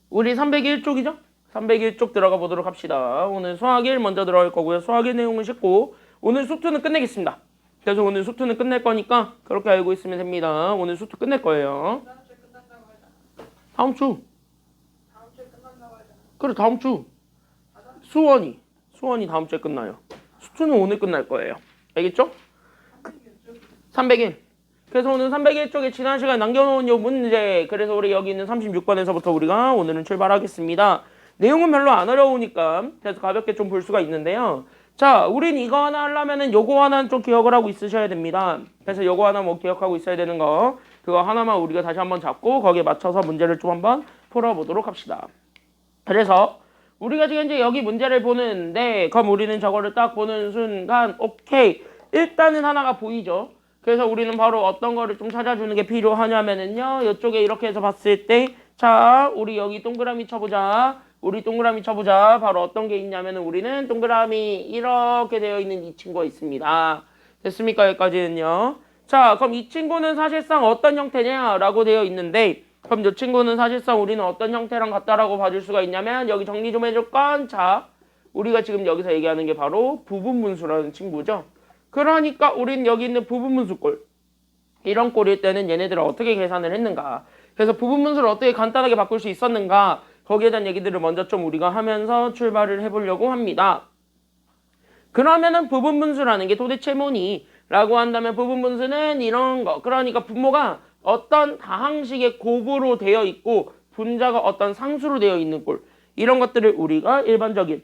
우리 301쪽이죠? 301쪽 들어가 보도록 합시다. 오늘 수학 1 먼저 들어갈 거고요. 수학 1 내용은 쉽고 오늘 수투는 끝내겠습니다. 그래서 오늘 수투는 끝낼 거니까 그렇게 알고 있으면 됩니다. 오늘 수투 끝낼 거예요. 다음 주. 그래, 다음 주. 수원이 다음 주에 끝나요. 수투는 오늘 끝날 거예요. 알겠죠? 301. 그래서 오늘 301쪽에 지난 시간에 남겨놓은 요 문제, 그래서 우리 여기 있는 36번에서부터 우리가 오늘은 출발하겠습니다. 내용은 별로 안 어려우니까 그래서 가볍게 좀 볼 수가 있는데요. 자, 우린 이거 하나 하려면은 요거 하나는 좀 기억을 하고 있으셔야 됩니다. 그래서 요거 하나 뭐 기억하고 있어야 되는 거, 그거 하나만 우리가 다시 한번 잡고 거기에 맞춰서 문제를 좀 한번 풀어보도록 합시다. 그래서 우리가 지금 이제 여기 문제를 보는데, 그럼 우리는 저거를 딱 보는 순간 오케이, 일단은 하나가 보이죠. 그래서 우리는 바로 어떤 거를 좀 찾아주는 게 필요하냐면은요, 이쪽에 이렇게 해서 봤을 때, 자, 우리 여기 동그라미 쳐보자. 우리 동그라미 쳐보자. 바로 어떤 게 있냐면은 우리는 동그라미 이렇게 되어 있는 이 친구가 있습니다. 됐습니까? 여기까지는요. 자, 그럼 이 친구는 사실상 어떤 형태냐라고 되어 있는데, 그럼 이 친구는 사실상 우리는 어떤 형태랑 같다라고 봐줄 수가 있냐면, 여기 정리 좀 해줄 건, 자, 우리가 지금 여기서 얘기하는 게 바로 부분분수라는 친구죠. 그러니까 우리는 여기 있는 부분분수꼴, 이런 꼴일 때는 얘네들을 어떻게 계산을 했는가, 그래서 부분분수를 어떻게 간단하게 바꿀 수 있었는가, 거기에 대한 얘기들을 먼저 좀 우리가 하면서 출발을 해보려고 합니다. 그러면은 부분분수라는 게 도대체 뭐니? 라고 한다면 부분분수는 이런 거, 그러니까 분모가 어떤 다항식의 곱으로 되어 있고 분자가 어떤 상수로 되어 있는 꼴, 이런 것들을 우리가 일반적인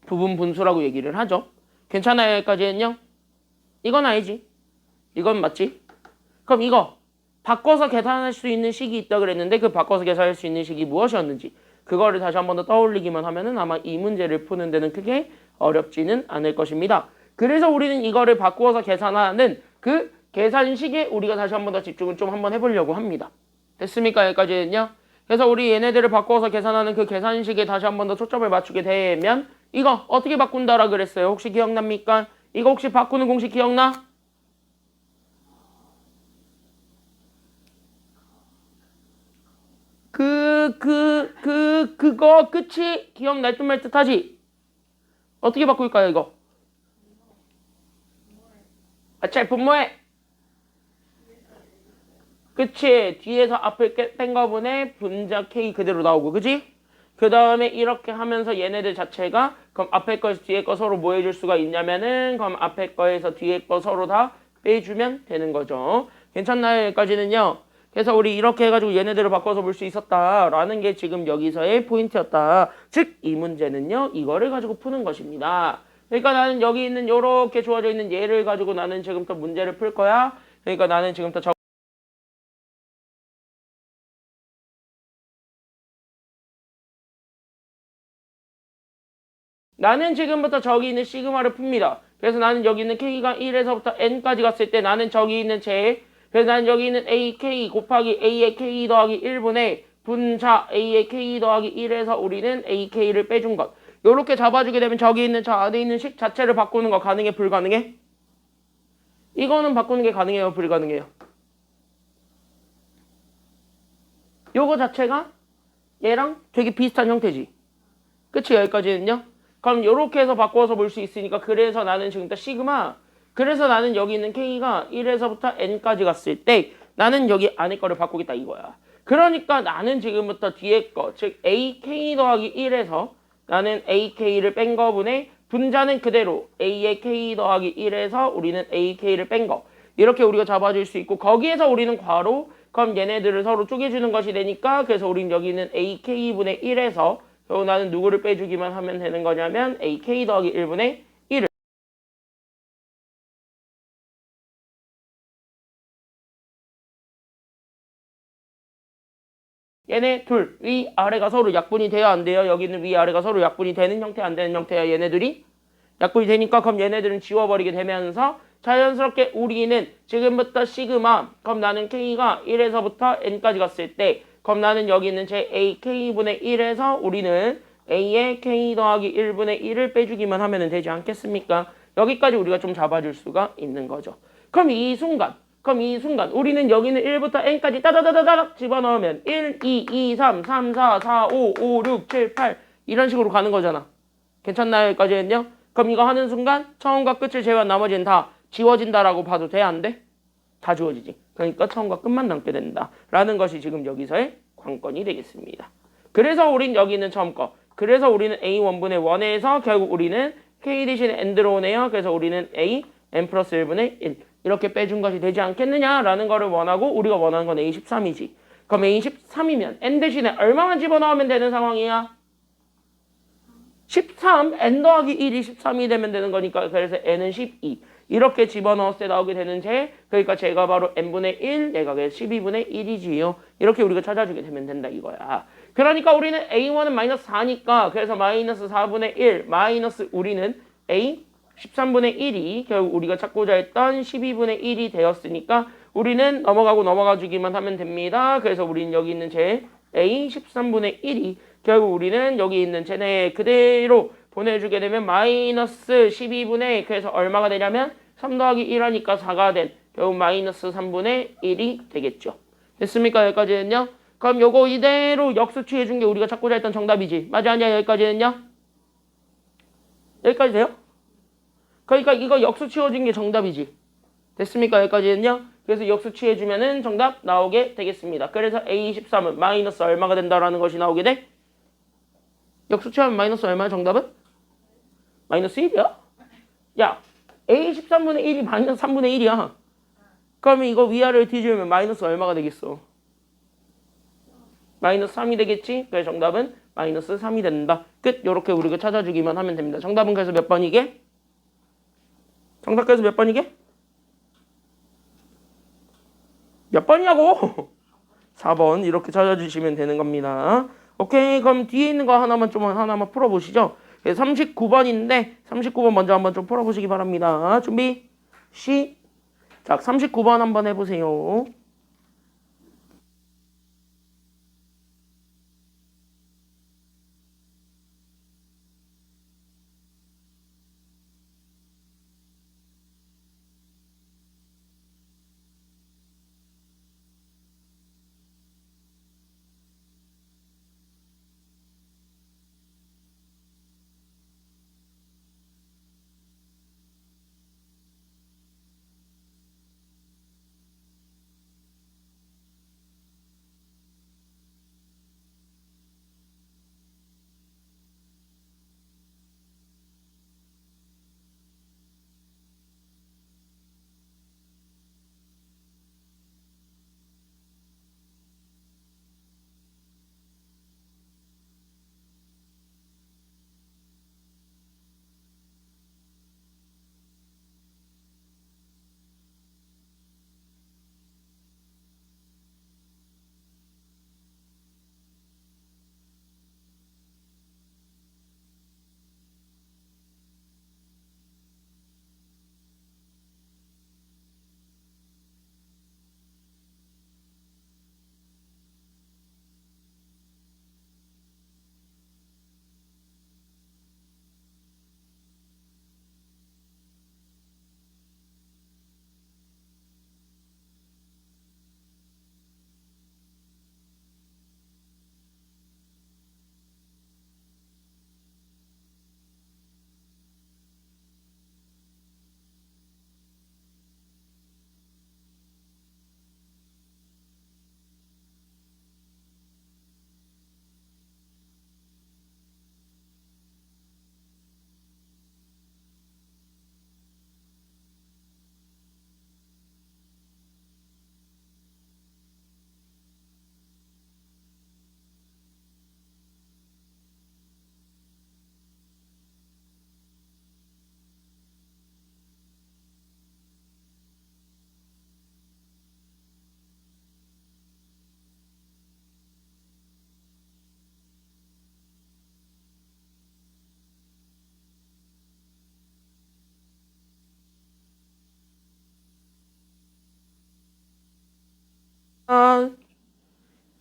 부분분수라고 얘기를 하죠. 괜찮아요? 여기까지는요? 이건 아니지. 이건 맞지? 그럼 이거 바꿔서 계산할 수 있는 식이 있다 그랬는데, 그 바꿔서 계산할 수 있는 식이 무엇이었는지 그거를 다시 한 번 더 떠올리기만 하면은 아마 이 문제를 푸는 데는 크게 어렵지는 않을 것입니다. 그래서 우리는 이거를 바꾸어서 계산하는 그 계산식에 우리가 다시 한 번 더 집중을 좀 한번 해보려고 합니다. 됐습니까? 여기까지는요? 그래서 우리 얘네들을 바꿔서 계산하는 그 계산식에 다시 한 번 더 초점을 맞추게 되면, 이거 어떻게 바꾼다라 그랬어요? 혹시 기억납니까? 이거 혹시 바꾸는 공식 기억나? 그거 끝이 기억날 듯 말 듯 하지? 어떻게 바꿀까요, 이거? 잘 분모해. 그치? 뒤에서 앞을 뺀 거분에 분자 K 그대로 나오고, 그치? 그 다음에 이렇게 하면서 얘네들 자체가, 그럼 앞에 거에서 뒤에 거 서로 뭐 해줄 수가 있냐면은, 그럼 앞에 거에서 뒤에 거 서로 다 빼주면 되는 거죠. 괜찮나요? 여기까지는요? 그래서 우리 이렇게 해가지고 얘네들을 바꿔서 볼 수 있었다라는 게 지금 여기서의 포인트였다. 즉, 이 문제는요, 이거를 가지고 푸는 것입니다. 그러니까 나는 여기 있는 요렇게 주어져 있는 얘를 가지고 나는 지금부터 문제를 풀 거야. 그러니까 나는 지금부터 나는 지금부터 저기 있는 시그마를 풉니다. 그래서 나는 여기 있는 K가 1에서부터 N까지 갔을 때 나는 저기 있는 그래서 나는 여기 있는 AK 곱하기 A의 K 더하기 1분의 분자 A의 K 더하기 1에서 우리는 AK를 빼준 것. 요렇게 잡아주게 되면 저기 있는 저 안에 있는 식 자체를 바꾸는 거 가능해? 불가능해? 이거는 바꾸는 게 가능해요? 불가능해요? 요거 자체가 얘랑 되게 비슷한 형태지. 그치? 여기까지는요? 그럼 이렇게 해서 바꿔서 볼 수 있으니까, 그래서 나는 지금부터 시그마, 그래서 나는 여기 있는 K가 1에서부터 N까지 갔을 때 나는 여기 안에 거를 바꾸겠다 이거야. 그러니까 나는 지금부터 뒤에 거, 즉 AK 더하기 1에서 나는 AK를 뺀 거분에 분자는 그대로 A의 K 더하기 1에서 우리는 AK를 뺀 거, 이렇게 우리가 잡아줄 수 있고, 거기에서 우리는 괄호, 그럼 얘네들을 서로 쪼개주는 것이 되니까, 그래서 우리는 여기 있는 AK분의 1에서 나는 누구를 빼주기만 하면 되는 거냐면 AK 더하기 1분의 1을. 얘네 둘 위 아래가 서로 약분이 돼야 안 돼요? 여기는 위 아래가 서로 약분이 되는 형태 안 되는 형태야? 얘네들이 약분이 되니까, 그럼 얘네들은 지워버리게 되면서 자연스럽게 우리는 지금부터 시그마, 그럼 나는 K가 1에서부터 N까지 갔을 때, 그럼 나는 여기 있는 제 AK분의 1에서 우리는 A의 K 더하기 1분의 1을 빼주기만 하면 되지 않겠습니까? 여기까지 우리가 좀 잡아줄 수가 있는 거죠. 그럼 이 순간 그럼 이 순간 우리는 여기는 1부터 n까지 따다다다닥 집어넣으면 1, 2, 2, 3, 3, 4, 4, 5, 5, 6, 7, 8 이런 식으로 가는 거잖아. 괜찮나요? 여기까지는요? 그럼 이거 하는 순간 처음과 끝을 제외한 나머지는 다 지워진다라고 봐도 돼? 안 돼? 다 지워지지. 그러니까 처음과 끝만 남게 된다. 라는 것이 지금 여기서의 관건이 되겠습니다. 그래서 우린 여기 있는 처음 거. 그래서 우리는 a1분의 1에서 결국 우리는 k 대신에 n드로 오네요. 그래서 우리는 a n 플러스 1분의 1 이렇게 빼준 것이 되지 않겠느냐라는 거를 원하고 우리가 원하는 건 a13이지. 그럼 a13이면 n 대신에 얼마만 집어넣으면 되는 상황이야? 13, n 더하기 1이 13이 되면 되는 거니까 그래서 n은 12 이렇게 집어넣었을 때 나오게 되는 제 그러니까 제가 바로 n분의 1 얘가 12분의 1이지요. 이렇게 우리가 찾아주게 되면 된다 이거야. 그러니까 우리는 a1은 마이너스 4니까 그래서 마이너스 4분의 1 마이너스 우리는 a 13분의 1이 결국 우리가 찾고자 했던 12분의 1이 되었으니까 우리는 넘어가 주기만 하면 됩니다. 그래서 우리는 여기 있는 제 a 13분의 1이 결국 우리는 여기 있는 쟤네 그대로 보내주게 되면 마이너스 12분의 그래서 얼마가 되냐면 3 더하기 1 하니까 4가 된 결국 마이너스 3분의 1이 되겠죠. 됐습니까? 여기까지는요. 그럼 요거 이대로 역수 취해준 게 우리가 찾고자 했던 정답이지. 맞아 아니야? 여기까지는요. 여기까지 돼요? 그러니까 이거 역수 취해준 게 정답이지. 됐습니까? 여기까지는요. 그래서 역수 취해주면은 정답 나오게 되겠습니다. 그래서 A23은 마이너스 얼마가 된다라는 것이 나오게 돼? 역수 취하면 마이너스 얼마야 정답은? 마이너스 1이야? 야, A13분의 1이 마이너스 3분의 1이야. 그러면 이거 위아래를 뒤집으면 마이너스 얼마가 되겠어? 마이너스 3이 되겠지? 그래서 정답은 마이너스 3이 된다. 끝. 요렇게 우리가 찾아주기만 하면 됩니다. 정답은 그래서 몇 번이게? 정답 그래서 몇 번이게? 몇 번이냐고? 4번 이렇게 찾아주시면 되는 겁니다. 오케이. 그럼 뒤에 있는 거 하나만 풀어보시죠. 39번인데 39번 먼저 한번 좀 풀어보시기 바랍니다. 준비 시작. 39번 한번 해보세요.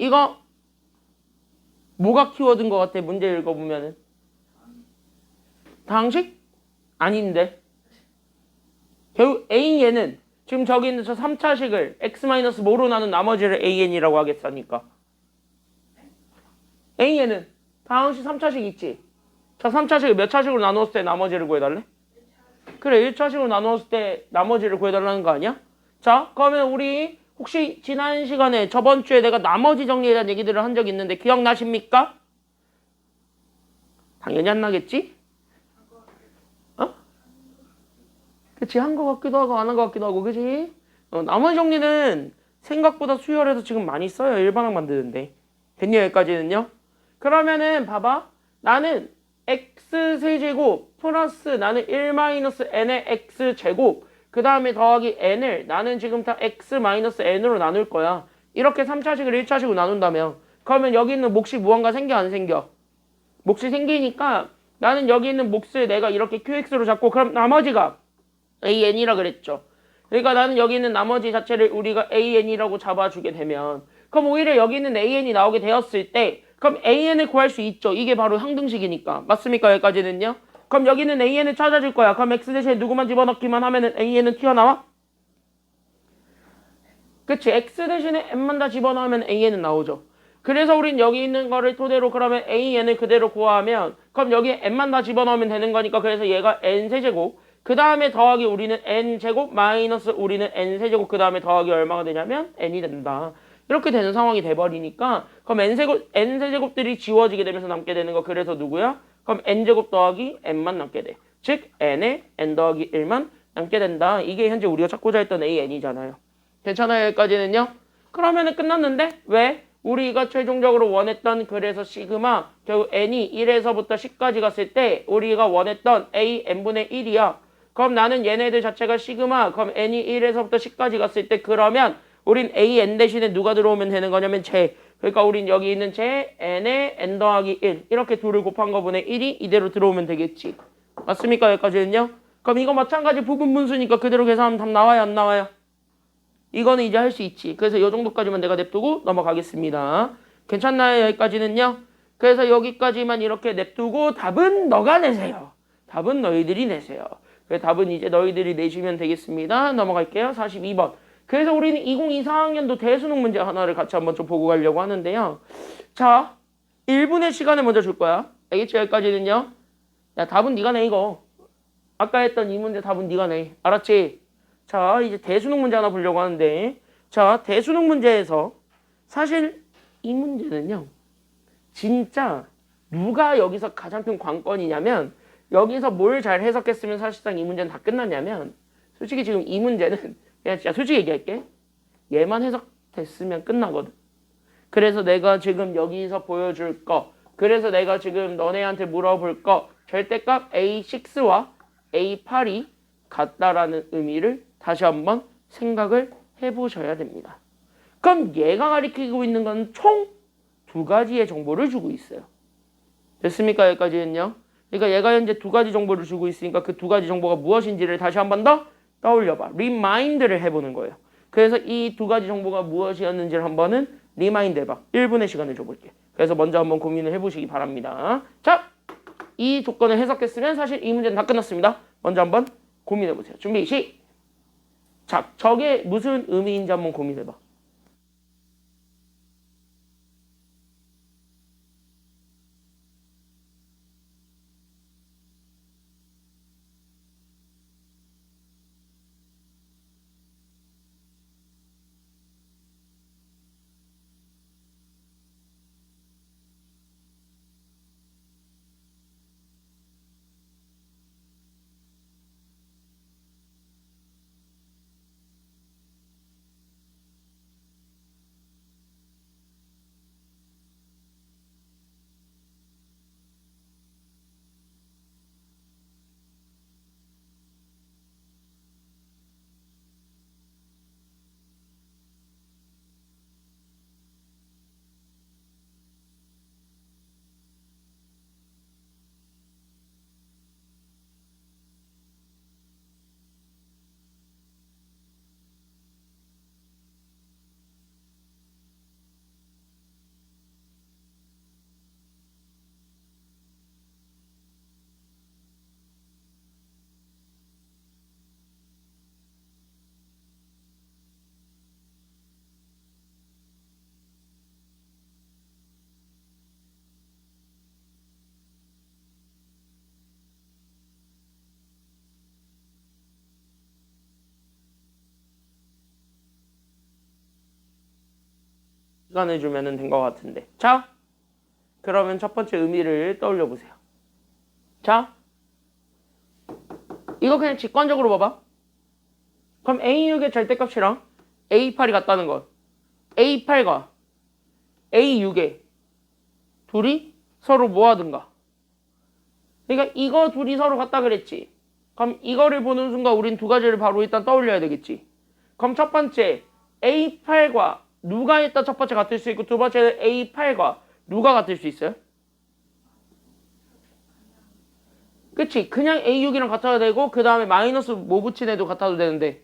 이거 뭐가 키워드인 것 같아? 문제 읽어보면은 다항식? 아닌데 결국 A에는 지금 저기 있는 저 3차식을 x-뭐로 나눈 나머지를 an이라고 하겠다니까. an은 다항식 3차식 있지? 저 3차식을 몇 차식으로 나누었을 때 나머지를 구해달래? 그래, 1차식으로 나누었을 때 나머지를 구해달라는 거 아니야? 자, 그러면 우리 혹시 지난 시간에 저번 주에 내가 나머지 정리에 대한 얘기들을 한 적이 있는데 기억나십니까? 당연히 안 나겠지? 어? 그치, 한 거 같기도 하고 안 한 거 같기도 하고, 그치? 나머지 정리는 생각보다 수열해서 지금 많이 써요. 일반항 만드는데. 됐냐, 여기까지는요? 그러면은 봐봐. 나는 x세제곱 플러스 나는 1-n의 x제곱 그 다음에 더하기 n을 나는 지금 다 x-n으로 나눌 거야. 이렇게 3차식을 1차식으로 나눈다면 그러면 여기 있는 몫이 무언가 생겨 안 생겨? 몫이 생기니까 나는 여기 있는 몫을 내가 이렇게 qx로 잡고 그럼 나머지가 an이라 그랬죠. 그러니까 나는 여기 있는 나머지 자체를 우리가 an이라고 잡아주게 되면 그럼 오히려 여기 있는 an이 나오게 되었을 때 그럼 an을 구할 수 있죠. 이게 바로 항등식이니까. 맞습니까? 여기까지는요? 그럼 여기는 an을 찾아줄 거야. 그럼 x 대신에 누구만 집어넣기만 하면은 an은 튀어나와? 그치? x 대신에 n만 다 집어넣으면 an은 나오죠. 그래서 우린 여기 있는 거를 토대로 그러면 an을 그대로 구하면 그럼 여기에 n만 다 집어넣으면 되는 거니까 그래서 얘가 n세제곱 그 다음에 더하기 우리는 n제곱 마이너스 우리는 n세제곱 그 다음에 더하기 얼마가 되냐면 n이 된다. 이렇게 되는 상황이 돼버리니까 그럼 n세제곱들이 지워지게 되면서 남게 되는 거 그래서 누구야? 그럼 n제곱 더하기 n만 남게 돼. 즉 n에 n 더하기 1만 남게 된다. 이게 현재 우리가 찾고자 했던 an이잖아요. 괜찮아요? 여기까지는요? 그러면은 끝났는데 왜? 우리가 최종적으로 원했던 그래서 시그마 결국 n이 1에서부터 10까지 갔을 때 우리가 원했던 a n분의 1이야. 그럼 나는 얘네들 자체가 시그마 그럼 n이 1에서부터 10까지 갔을 때 그러면 우린 a n 대신에 누가 들어오면 되는 거냐면 j. 그러니까 우린 여기 있는 j n에 n 더하기 1 이렇게 둘을 곱한 거분의 1이 이대로 들어오면 되겠지. 맞습니까? 여기까지는요? 그럼 이거 마찬가지 부분분수니까 그대로 계산하면 답 나와요 안 나와요? 이거는 이제 할 수 있지. 그래서 이 정도까지만 내가 냅두고 넘어가겠습니다. 괜찮나요? 여기까지는요? 그래서 여기까지만 이렇게 냅두고 답은 너가 내세요. 답은 너희들이 내세요. 그래서 답은 이제 너희들이 내시면 되겠습니다. 넘어갈게요. 42번. 그래서 우리는 2024학년도 대수능 문제 하나를 같이 한번 좀 보고 가려고 하는데요. 자, 1분의 시간을 먼저 줄 거야. 알겠지? 여기까지는요? 야, 답은 네가 내 이거. 아까 했던 이 문제 답은 네가 내. 알았지? 자, 이제 대수능 문제 하나 보려고 하는데 자, 대수능 문제에서 사실 이 문제는요. 진짜 누가 여기서 가장 큰 관건이냐면 여기서 뭘 잘 해석했으면 사실상 이 문제는 다 끝났냐면 솔직히 지금 이 문제는 그냥 진짜 솔직히 얘기할게. 얘만 해석됐으면 끝나거든. 그래서 내가 지금 여기서 보여줄 거 그래서 내가 지금 너네한테 물어볼 거 절대값 A6와 A8이 같다라는 의미를 다시 한번 생각을 해보셔야 됩니다. 그럼 얘가 가리키고 있는 건 총 두 가지의 정보를 주고 있어요. 됐습니까? 여기까지는요. 그러니까 얘가 현재 두 가지 정보를 주고 있으니까 그 두 가지 정보가 무엇인지를 다시 한번 더 떠올려봐. 리마인드를 해보는 거예요. 그래서 이 두 가지 정보가 무엇이었는지를 한번은 리마인드 해봐. 1분의 시간을 줘볼게. 그래서 먼저 한번 고민을 해보시기 바랍니다. 자, 이 조건을 해석했으면 사실 이 문제는 다 끝났습니다. 먼저 한번 고민해보세요. 준비 시작. 저게 무슨 의미인지 한번 고민해봐. 시간을 주면 된 것 같은데. 자, 그러면 첫 번째 의미를 떠올려 보세요. 자, 이거 그냥 직관적으로 봐봐. 그럼 A6의 절대값이랑 A8이 같다는 것. A8과 A6의 둘이 서로 뭐 하든가. 그러니까 이거 둘이 서로 같다 그랬지. 그럼 이거를 보는 순간 우린 두 가지를 바로 일단 떠올려야 되겠지. 그럼 첫 번째 A8과 누가 일단 첫 번째 같을 수 있고 두 번째는 A8과 누가 같을 수 있어요? 그치? 그냥 A6이랑 같아도 되고 그 다음에 마이너스 뭐 붙인 애도 같아도 되는데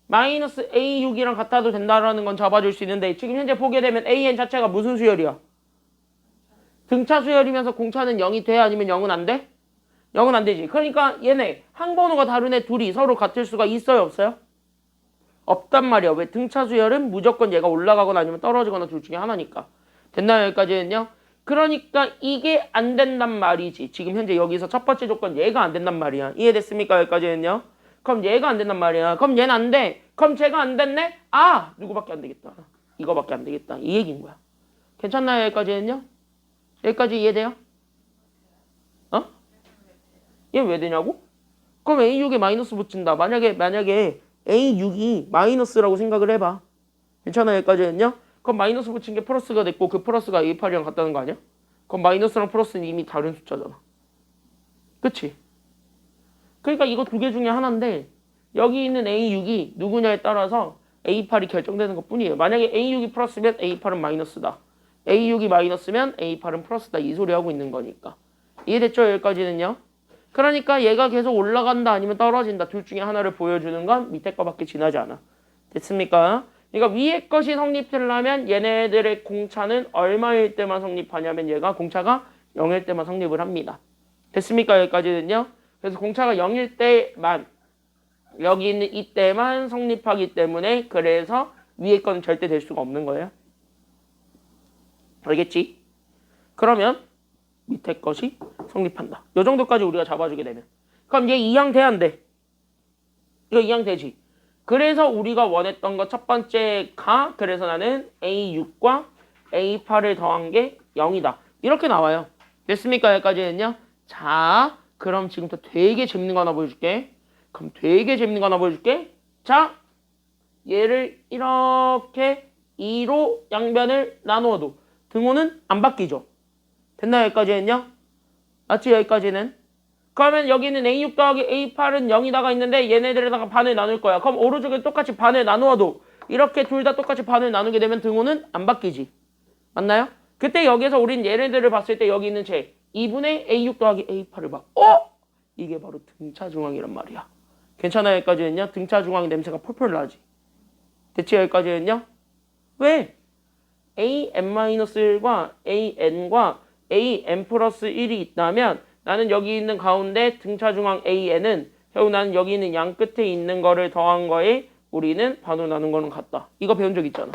마이너스 A6이랑 같아도 된다라는 건 잡아줄 수 있는데 지금 현재 보게 되면 AN 자체가 무슨 수열이야? 등차 수열이면서 공차는 0이 돼? 아니면 0은 안 돼? 0은 안 되지. 그러니까 얘네 항번호가 다른 애 둘이 서로 같을 수가 있어요? 없어요? 없단 말이야. 왜? 등차 수열은 무조건 얘가 올라가거나 아니면 떨어지거나 둘 중에 하나니까. 됐나요? 여기까지는요? 그러니까 이게 안 된단 말이지. 지금 현재 여기서 첫 번째 조건 얘가 안 된단 말이야. 이해됐습니까? 여기까지는요? 그럼 얘가 안 된단 말이야. 그럼 얘는 안 돼. 그럼 쟤가 안 됐네? 아! 누구밖에 안 되겠다. 이거밖에 안 되겠다. 이 얘기인 거야. 괜찮나요? 여기까지는요? 여기까지 이해돼요? 어? 얘 왜 되냐고? 그럼 A6에 마이너스 붙인다. 만약에 A6이 마이너스라고 생각을 해봐. 괜찮아요? 여기까지는요? 그럼 마이너스 붙인 게 플러스가 됐고 그 플러스가 A8이랑 같다는 거 아니야? 그럼 마이너스랑 플러스는 이미 다른 숫자잖아. 그치? 그러니까 이거 두 개 중에 하나인데 여기 있는 A6이 누구냐에 따라서 A8이 결정되는 것 뿐이에요. 만약에 A6이 플러스면 A8은 마이너스다. A6이 마이너스면 A8은 플러스다. 이 소리 하고 있는 거니까. 이해됐죠? 여기까지는요? 그러니까 얘가 계속 올라간다 아니면 떨어진다. 둘 중에 하나를 보여주는 건 밑에 거밖에 지나지 않아. 됐습니까? 그러니까 위에 것이 성립하려면 얘네들의 공차는 얼마일 때만 성립하냐면 얘가 공차가 0일 때만 성립을 합니다. 됐습니까? 여기까지는요? 그래서 공차가 0일 때만 여기 있는 이때만 성립하기 때문에 그래서 위에 거는 절대 될 수가 없는 거예요. 알겠지? 그러면 밑에 것이 성립한다. 이 정도까지 우리가 잡아주게 되면. 그럼 얘 이항 돼, 안 돼? 이거 이항 되지. 그래서 우리가 원했던 거 첫 번째가 그래서 나는 A6과 A8을 더한 게 0이다. 이렇게 나와요. 됐습니까? 여기까지는요. 자, 그럼 지금부터 되게 재밌는 거 하나 보여줄게. 자, 얘를 이렇게 2로 양변을 나누어도 등호는 안 바뀌죠. 됐나요? 여기까지는요? 맞지? 여기까지는? 그러면 여기는 A6 더하기 A8은 0이다가 있는데 얘네들에다가 반을 나눌 거야. 그럼 오른쪽에 똑같이 반을 나누어도 이렇게 둘 다 똑같이 반을 나누게 되면 등호는 안 바뀌지. 맞나요? 그때 여기서 우린 얘네들을 봤을 때 여기 있는 제 2분의 A6 더하기 A8을 봐. 이게 바로 등차 중앙이란 말이야. 괜찮아요? 여기까지는요? 등차 중앙 냄새가 펄펄 나지. 됐지? 여기까지는요? 왜? AN-1과 AN과 AN 플러스 1이 있다면 나는 여기 있는 가운데 등차 중앙 AN은 결국 나는 여기 있는 양 끝에 있는 거를 더한 거에 우리는 반으로 나눈 거는 같다. 이거 배운 적 있잖아.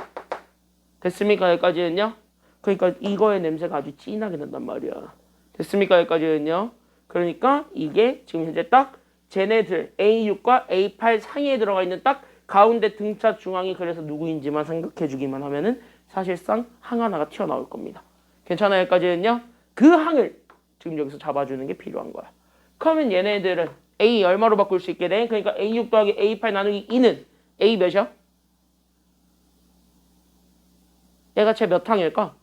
됐습니까? 여기까지는요? 그러니까 이거의 냄새가 아주 진하게 난단 말이야. 됐습니까? 여기까지는요? 그러니까 이게 지금 현재 딱 쟤네들 A6과 A8 사이에 들어가 있는 딱 가운데 등차 중앙이 그래서 누구인지만 생각해 주기만 하면은 사실상 항 하나가 튀어나올 겁니다. 괜찮아요? 여기까지는요? 그 항을 지금 여기서 잡아주는 게 필요한 거야. 그러면 얘네들은 A 얼마로 바꿀 수 있게 돼? 그러니까 A6 더하기 A8 나누기 2는 A 몇이야? 얘가 쟤 몇 항일까?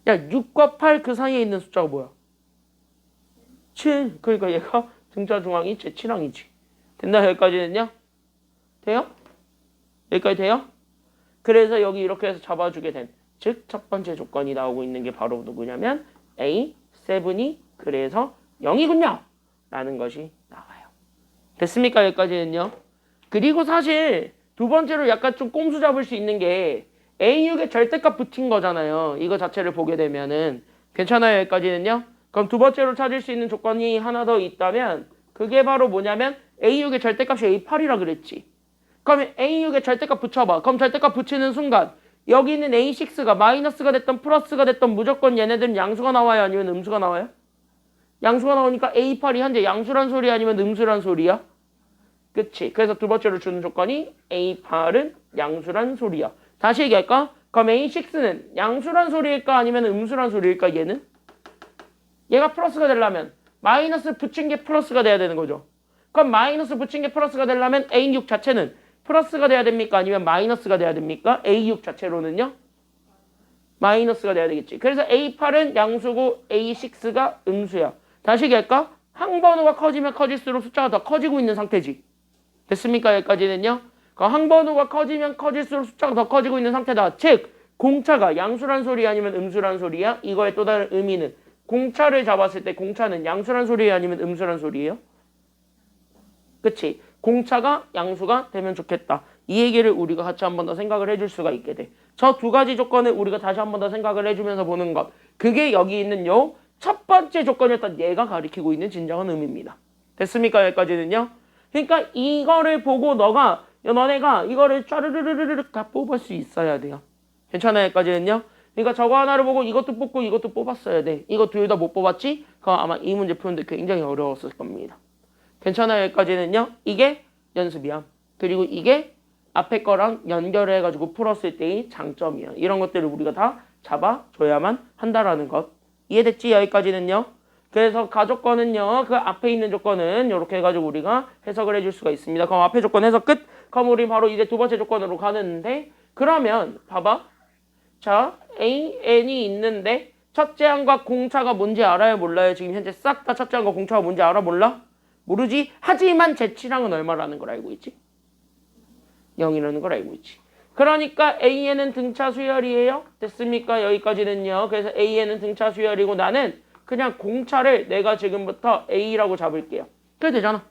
야, 6과 8 그 사이에 있는 숫자가 뭐야? 7. 그러니까 얘가 등차 중앙이 제 7항이지. 됐나요? 여기까지는요? 돼요? 여기까지 돼요? 그래서 여기 이렇게 해서 잡아주게 된, 즉 첫 번째 조건이 나오고 있는 게 바로 누구냐면 A7이 그래서 0이군요 라는 것이 나와요. 됐습니까? 여기까지는요. 그리고 사실 두 번째로 약간 좀 꼼수 잡을 수 있는 게 A6에 절대값 붙인 거잖아요. 이거 자체를 보게 되면은. 괜찮아요? 여기까지는요. 그럼 두 번째로 찾을 수 있는 조건이 하나 더 있다면 그게 바로 뭐냐면 A6의 절대값이 A8이라 그랬지. 그러면 A6에 절대값 붙여봐. 그럼 절대값 붙이는 순간 여기 있는 A6가 마이너스가 됐던 플러스가 됐던 무조건 얘네들은 양수가 나와요? 아니면 음수가 나와요? 양수가 나오니까 A8이 현재 양수란 소리야? 아니면 음수란 소리야? 그치? 그래서 두 번째로 주는 조건이 A8은 양수란 소리야. 다시 얘기할까? 그럼 A6는 양수란 소리일까 아니면 음수란 소리일까 얘는? 얘가 플러스가 되려면 마이너스 붙인 게 플러스가 돼야 되는 거죠. 그럼 마이너스 붙인 게 플러스가 되려면 A6 자체는 플러스가 돼야 됩니까? 아니면 마이너스가 돼야 됩니까? A6 자체로는요? 마이너스가 돼야 되겠지. 그래서 A8은 양수고 A6가 음수야. 다시 얘기할까? 항번호가 커지면 커질수록 숫자가 더 커지고 있는 상태지. 됐습니까? 여기까지는요. 그러니까 항번호가 커지면 커질수록 숫자가 더 커지고 있는 상태다. 즉 공차가 양수란 소리 아니면 음수란 소리야? 이거의 또 다른 의미는 공차를 잡았을 때 공차는 양수란 소리예요 아니면 음수란 소리예요? 그치? 공차가 양수가 되면 좋겠다. 이 얘기를 우리가 같이 한 번 더 생각을 해줄 수가 있게 돼. 저 두 가지 조건을 우리가 다시 한 번 더 생각을 해주면서 보는 것. 그게 여기 있는 요 첫 번째 조건이었던 얘가 가리키고 있는 진정한 의미입니다. 됐습니까? 여기까지는요. 그러니까 이거를 보고 너네가 이거를 쫘르르르르 다 뽑을 수 있어야 돼요. 괜찮아요? 여기까지는요. 그러니까 저거 하나를 보고 이것도 뽑고 이것도 뽑았어야 돼. 이거 둘 다 못 뽑았지? 그럼 아마 이 문제 푸는데 굉장히 어려웠을 겁니다. 괜찮아요? 여기까지는요. 이게 연습이야. 그리고 이게 앞에 거랑 연결해가지고 풀었을 때의 장점이야. 이런 것들을 우리가 다 잡아줘야만 한다라는 것. 이해됐지? 여기까지는요. 그래서 가조건은요. 그 앞에 있는 조건은 이렇게 해가지고 우리가 해석을 해줄 수가 있습니다. 그럼 앞에 조건 해석 끝. 그럼 우리 바로 이제 두 번째 조건으로 가는데 그러면 봐봐. 자, AN이 있는데 첫째 항과 공차가 뭔지 알아요? 몰라요? 지금 현재 싹 다 첫째 항과 공차가 뭔지 알아? 몰라? 모르지? 하지만 제7항은 얼마라는 걸 알고 있지? 0이라는 걸 알고 있지. 그러니까 AN은 등차 수열이에요. 됐습니까? 여기까지는요. 그래서 AN은 등차 수열이고 나는 그냥 공차를 내가 지금부터 A라고 잡을게요. 그래 되잖아.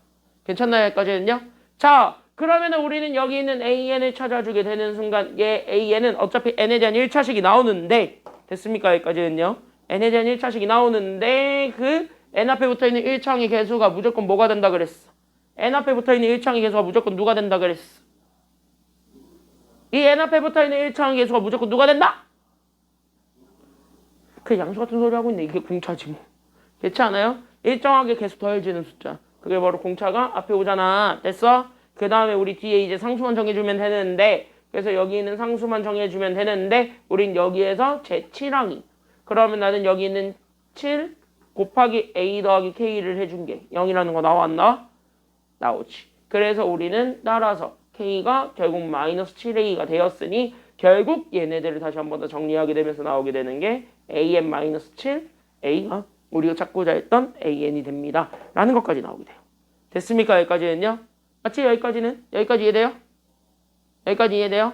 괜찮나요? 여기까지는요. 자, 그러면 우리는 여기 있는 AN을 찾아주게 되는 순간 얘 AN은 어차피 N에 대한 1차식이 나오는데 됐습니까? 여기까지는요. N에 대한 1차식이 나오는데 그 N 앞에 붙어있는 1차항의 개수가 무조건 뭐가 된다 그랬어? N 앞에 붙어있는 1차항의 개수가 무조건 누가 된다 그랬어? 이 N 앞에 붙어있는 1차항의 개수가 무조건 누가 된다? 그 양수 같은 소리 하고 있네. 이게 공차지 뭐. 그렇지 않아요? 일정하게 개수 더해지는 숫자. 그게 바로 공차가 앞에 오잖아. 됐어? 그 다음에 우리 뒤에 이제 상수만 정해주면 되는데 그래서 여기 있는 상수만 정해주면 되는데 우린 여기에서 제7항이 그러면 나는 여기 있는 7 곱하기 A 더하기 K를 해준 게 0이라는 거 나와 안 나와? 나오지. 그래서 우리는 따라서 K가 결국 마이너스 7A가 되었으니 결국 얘네들을 다시 한 번 더 정리하게 되면서 나오게 되는 게 AN 마이너스 7A가 우리가 찾고자 했던 AN이 됩니다. 라는 것까지 나오게 돼요. 됐습니까? 여기까지는요? 맞지? 여기까지는? 여기까지 이해돼요? 여기까지 이해돼요?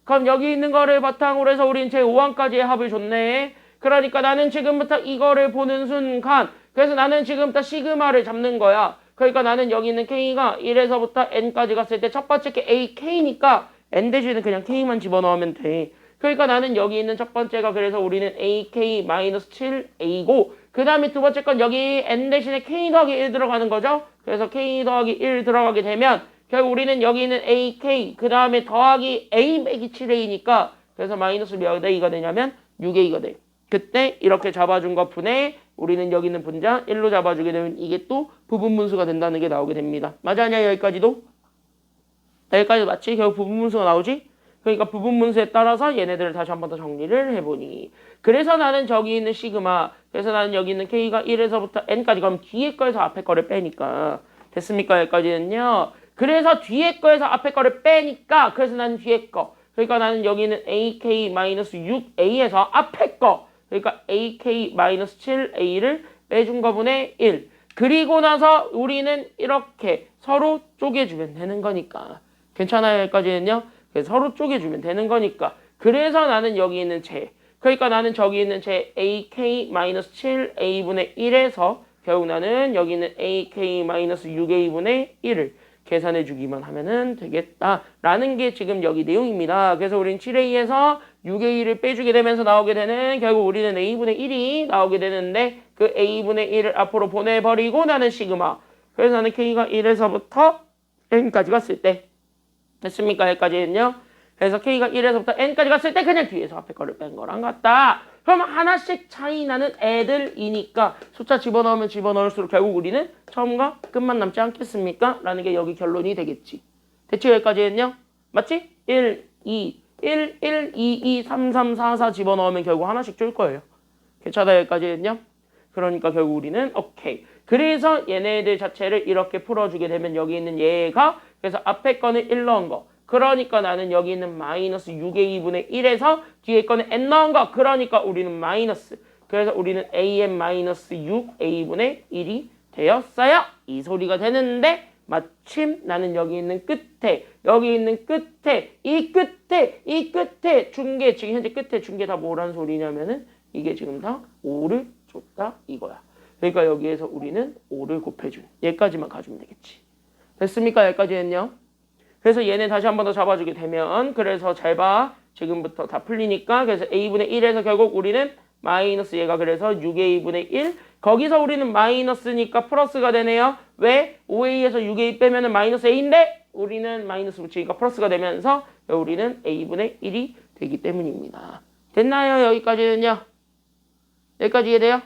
그럼 여기 있는 거를 바탕으로 해서 우린 제5항까지의 합을 줬네. 그러니까 나는 지금부터 이거를 보는 순간 그래서 나는 지금부터 시그마를 잡는 거야. 그러니까 나는 여기 있는 K가 1에서부터 N까지 갔을 때 첫 번째 게 AK니까 N 대신에 그냥 K만 집어넣으면 돼. 그러니까 나는 여기 있는 첫 번째가 그래서 우리는 AK-7A고 그 다음에 두 번째 건 여기 N 대신에 K 더하기 1 들어가는 거죠. 그래서 K 더하기 1 들어가게 되면 결국 우리는 여기 있는 AK 그 다음에 더하기 A 빼기 7A니까 그래서 마이너스 몇 A가 되냐면 6A가 돼. 그때 이렇게 잡아준 것 분에 우리는 여기 있는 분자 1로 잡아주게 되면 이게 또 부분분수가 된다는 게 나오게 됩니다. 맞아 아니야 여기까지도? 여기까지 맞지? 결국 부분분수가 나오지? 그러니까 부분분수에 따라서 얘네들을 다시 한 번 더 정리를 해보니 그래서 나는 저기 있는 시그마 그래서 나는 여기 있는 K가 1에서부터 N까지 그럼 뒤에 거에서 앞에 거를 빼니까 됐습니까? 여기까지는요. 그래서 뒤에 거에서 앞에 거를 빼니까 그래서 나는 뒤에 거 그러니까 나는 여기 있는 AK-6A에서 앞에 거 그러니까 AK-7A를 빼준 거분의 1 그리고 나서 우리는 이렇게 서로 쪼개주면 되는 거니까 괜찮아요? 여기까지는요. 서로 쪼개주면 되는 거니까 그래서 나는 여기 있는 제 그러니까 나는 저기 있는 제 AK-7A분의 1에서 결국 나는 여기 있는 AK-6A분의 1을 계산해 주기만 하면은 되겠다라는 게 지금 여기 내용입니다. 그래서 우린 7A에서 6A를 빼주게 되면서 나오게 되는 결국 우리는 A분의 1이 나오게 되는데 그 A분의 1을 앞으로 보내버리고 나는 시그마 그래서 나는 K가 1에서부터 N까지 갔을 때 됐습니까? 여기까지는요. 그래서 K가 1에서부터 N까지 갔을 때 그냥 뒤에서 앞에 거를 뺀 거랑 같다. 그럼 하나씩 차이 나는 애들이니까 숫자 집어넣으면 집어넣을수록 결국 우리는 처음과 끝만 남지 않겠습니까? 라는 게 여기 결론이 되겠지. 대체 여기까지 했냐? 맞지? 1, 2, 1, 1, 2, 2, 3, 3, 4, 4 집어넣으면 결국 하나씩 줄 거예요. 괜찮아? 여기까지 했냐? 그러니까 결국 우리는 오케이. 그래서 얘네들 자체를 이렇게 풀어주게 되면 여기 있는 얘가 그래서 앞에 거는 1 넣은 거. 그러니까 나는 여기 있는 마이너스 6의 2분의 1에서 뒤에 거는 n 넣은 거. 그러니까 우리는 마이너스. 그래서 우리는 an 마이너스 6 a분의 1이 되었어요. 이 소리가 되는데 마침 나는 여기 있는 끝에 이 끝에 중계 지금 현재 끝에 중계 다 뭐라는 소리냐면은 이게 지금 다 5를 줬다 이거야. 그러니까 여기에서 우리는 5를 곱해준 얘까지만 가주면 되겠지. 됐습니까? 여기까지 했냐? 그래서 얘네 다시 한 번 더 잡아주게 되면 그래서 잘 봐. 지금부터 다 풀리니까 그래서 a분의 1에서 결국 우리는 마이너스 얘가 그래서 6의 2분의 1 거기서 우리는 마이너스니까 플러스가 되네요. 왜? 5a에서 6a 빼면은 마이너스 a인데 우리는 마이너스 붙이니까 플러스가 되면서 우리는 a분의 1이 되기 때문입니다. 됐나요? 여기까지는요? 여기까지 이해돼요?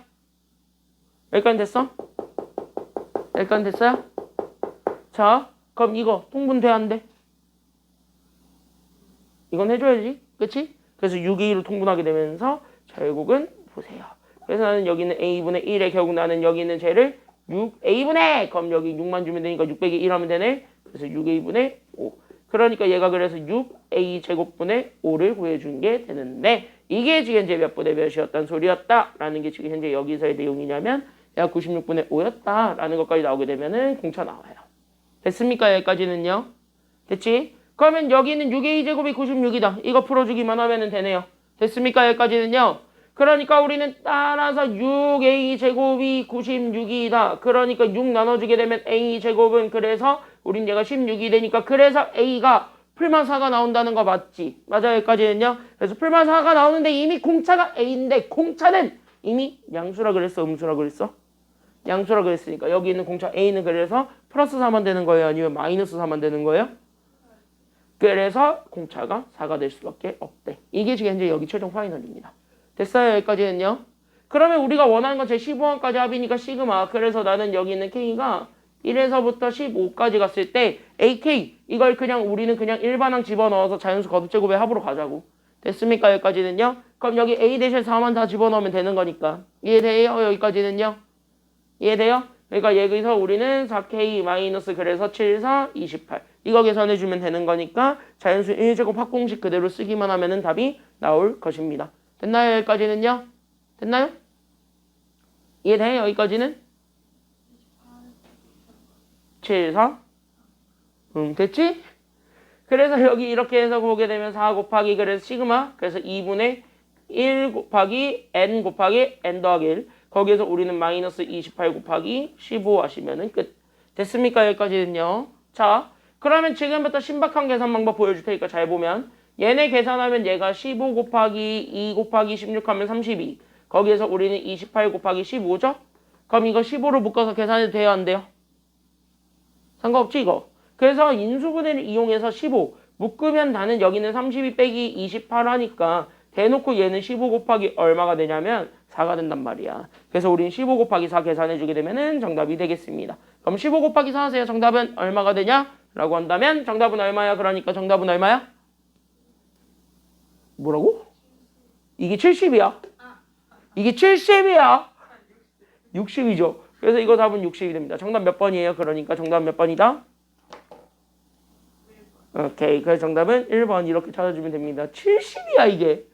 여기까지 됐어? 여기까지 됐어요? 자, 그럼 이거 통분돼 안 돼? 이건 해줘야지. 그치? 그래서 6의 1로 통분하게 되면서 결국은 보세요. 그래서 나는 여기 있는 a분의 1에 결국 나는 여기 있는 쟤를 6a분의 그럼 여기 6만 주면 되니까 6 빼기 1 하면 되네. 그래서 6a분의 5. 그러니까 얘가 그래서 6a 제곱분의 5를 구해준 게 되는데 이게 지금 현재 몇 분의 몇이었단 소리였다라는 게 지금 현재 여기서의 내용이냐면 얘가 96분의 5였다라는 것까지 나오게 되면은 공차 나와요. 됐습니까? 여기까지는요? 됐지? 그러면 여기 있는 6a 제곱이 96이다. 이거 풀어주기만 하면 되네요. 됐습니까? 여기까지는요? 그러니까 우리는 따라서 6a 제곱이 96이다. 그러니까 6 나눠주게 되면 a 제곱은 그래서 우린 얘가 16이 되니까 그래서 a가 풀만 4가 나온다는 거 맞지? 맞아요. 여기까지는요? 그래서 풀만 4가 나오는데 이미 공차가 a인데 공차는 이미 양수라 그랬어? 음수라 그랬어? 양수라 그랬으니까 여기 있는 공차 a는 그래서 플러스 4만 되는 거예요? 아니면 마이너스 4만 되는 거예요? 그래서 공차가 4가 될 수밖에 없대. 이게 지금 현재 여기 최종 파이널입니다. 됐어요? 여기까지는요? 그러면 우리가 원하는 건 제 15항까지 합이니까 시그마. 그래서 나는 여기 있는 k가 1에서부터 15까지 갔을 때 AK 이걸 그냥 우리는 그냥 일반항 집어넣어서 자연수 거듭제곱의 합으로 가자고. 됐습니까? 여기까지는요? 그럼 여기 A 대신 4만 다 집어넣으면 되는 거니까. 이해돼요? 여기까지는요? 이해돼요? 그러니까 여기서 우리는 4K 마이너스 그래서 7, 4, 28 이거 계산해주면 되는 거니까 자연수 1제곱 합공식 그대로 쓰기만 하면은 답이 나올 것입니다. 됐나요? 여기까지는요? 됐나요? 이해돼요? 여기까지는? 7, 4 됐지? 그래서 여기 이렇게 해서 보게 되면 4 곱하기 그래서 시그마 그래서 2분의 1 곱하기 n 곱하기 n 더하기 1 거기에서 우리는 마이너스 28 곱하기 15 하시면은 끝. 됐습니까? 여기까지는요. 자, 그러면 지금부터 신박한 계산 방법 보여줄 테니까 잘 보면 얘네 계산하면 얘가 15 곱하기 2 곱하기 16 하면 32 거기에서 우리는 28 곱하기 15죠? 그럼 이거 15로 묶어서 계산해도 돼요? 안 돼요? 상관없지 이거. 그래서 인수분해를 이용해서 15 묶으면 나는 여기는 32 빼기 28 하니까 대놓고 얘는 15 곱하기 얼마가 되냐면 4가 된단 말이야. 그래서 우린 15 곱하기 4 계산해주게 되면은 정답이 되겠습니다. 그럼 15 곱하기 4 하세요. 정답은 얼마가 되냐? 라고 한다면 정답은 얼마야? 그러니까 정답은 얼마야? 뭐라고? 이게 70이야. 이게 70이야. 60이죠. 그래서 이거 답은 60이 됩니다. 정답 몇 번이에요? 그러니까 정답 몇 번이다? 오케이. 그래서 정답은 1번 이렇게 찾아주면 됩니다. 70이야 이게.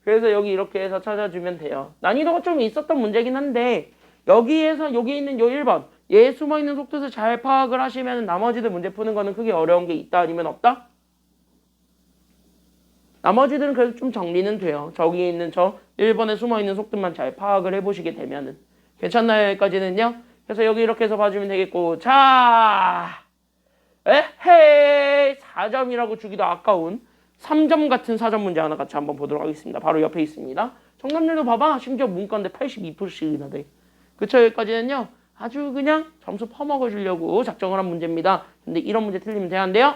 그래서 여기 이렇게 해서 찾아주면 돼요. 난이도가 좀 있었던 문제긴 한데 여기에서 여기 있는 요 1번 얘 숨어있는 속뜻을 잘 파악을 하시면 나머지들 문제 푸는 거는 크게 어려운 게 있다 아니면 없다? 나머지들은 그래도 좀 정리는 돼요. 저기 있는 저 1번에 숨어있는 속뜻만 잘 파악을 해보시게 되면은 괜찮나요? 여기까지는요? 그래서 여기 이렇게 해서 봐주면 되겠고 자 에헤이 4점이라고 주기도 아까운 3점 같은 4점 문제 하나 같이 한번 보도록 하겠습니다. 바로 옆에 있습니다. 정답률도 봐봐. 심지어 문과인데 82%씩이나 돼. 그쵸? 여기까지는요. 아주 그냥 점수 퍼먹어 주려고 작정을 한 문제입니다. 근데 이런 문제 틀리면 돼야 안 돼요?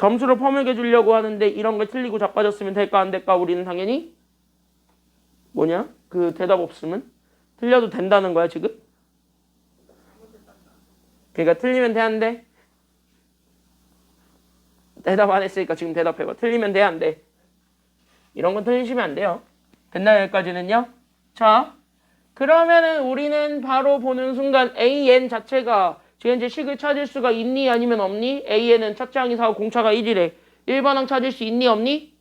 점수를 퍼먹여 주려고 하는데 이런 걸 틀리고 자빠졌으면 될까 안 될까? 우리는 당연히 뭐냐? 그 대답 없으면 틀려도 된다는 거야 지금? 그러니까 틀리면 돼 안 돼? 대답 안 했으니까 지금 대답해봐. 틀리면 돼 안 돼? 이런 건 틀리시면 안 돼요. 됐나요 여기까지는요? 자 그러면은 우리는 바로 보는 순간 AN 자체가 지금 이제 식을 찾을 수가 있니 아니면 없니? AN은 첫째 항이 4고 공차가 1이래. 1번 항 찾을 수 있니 없니?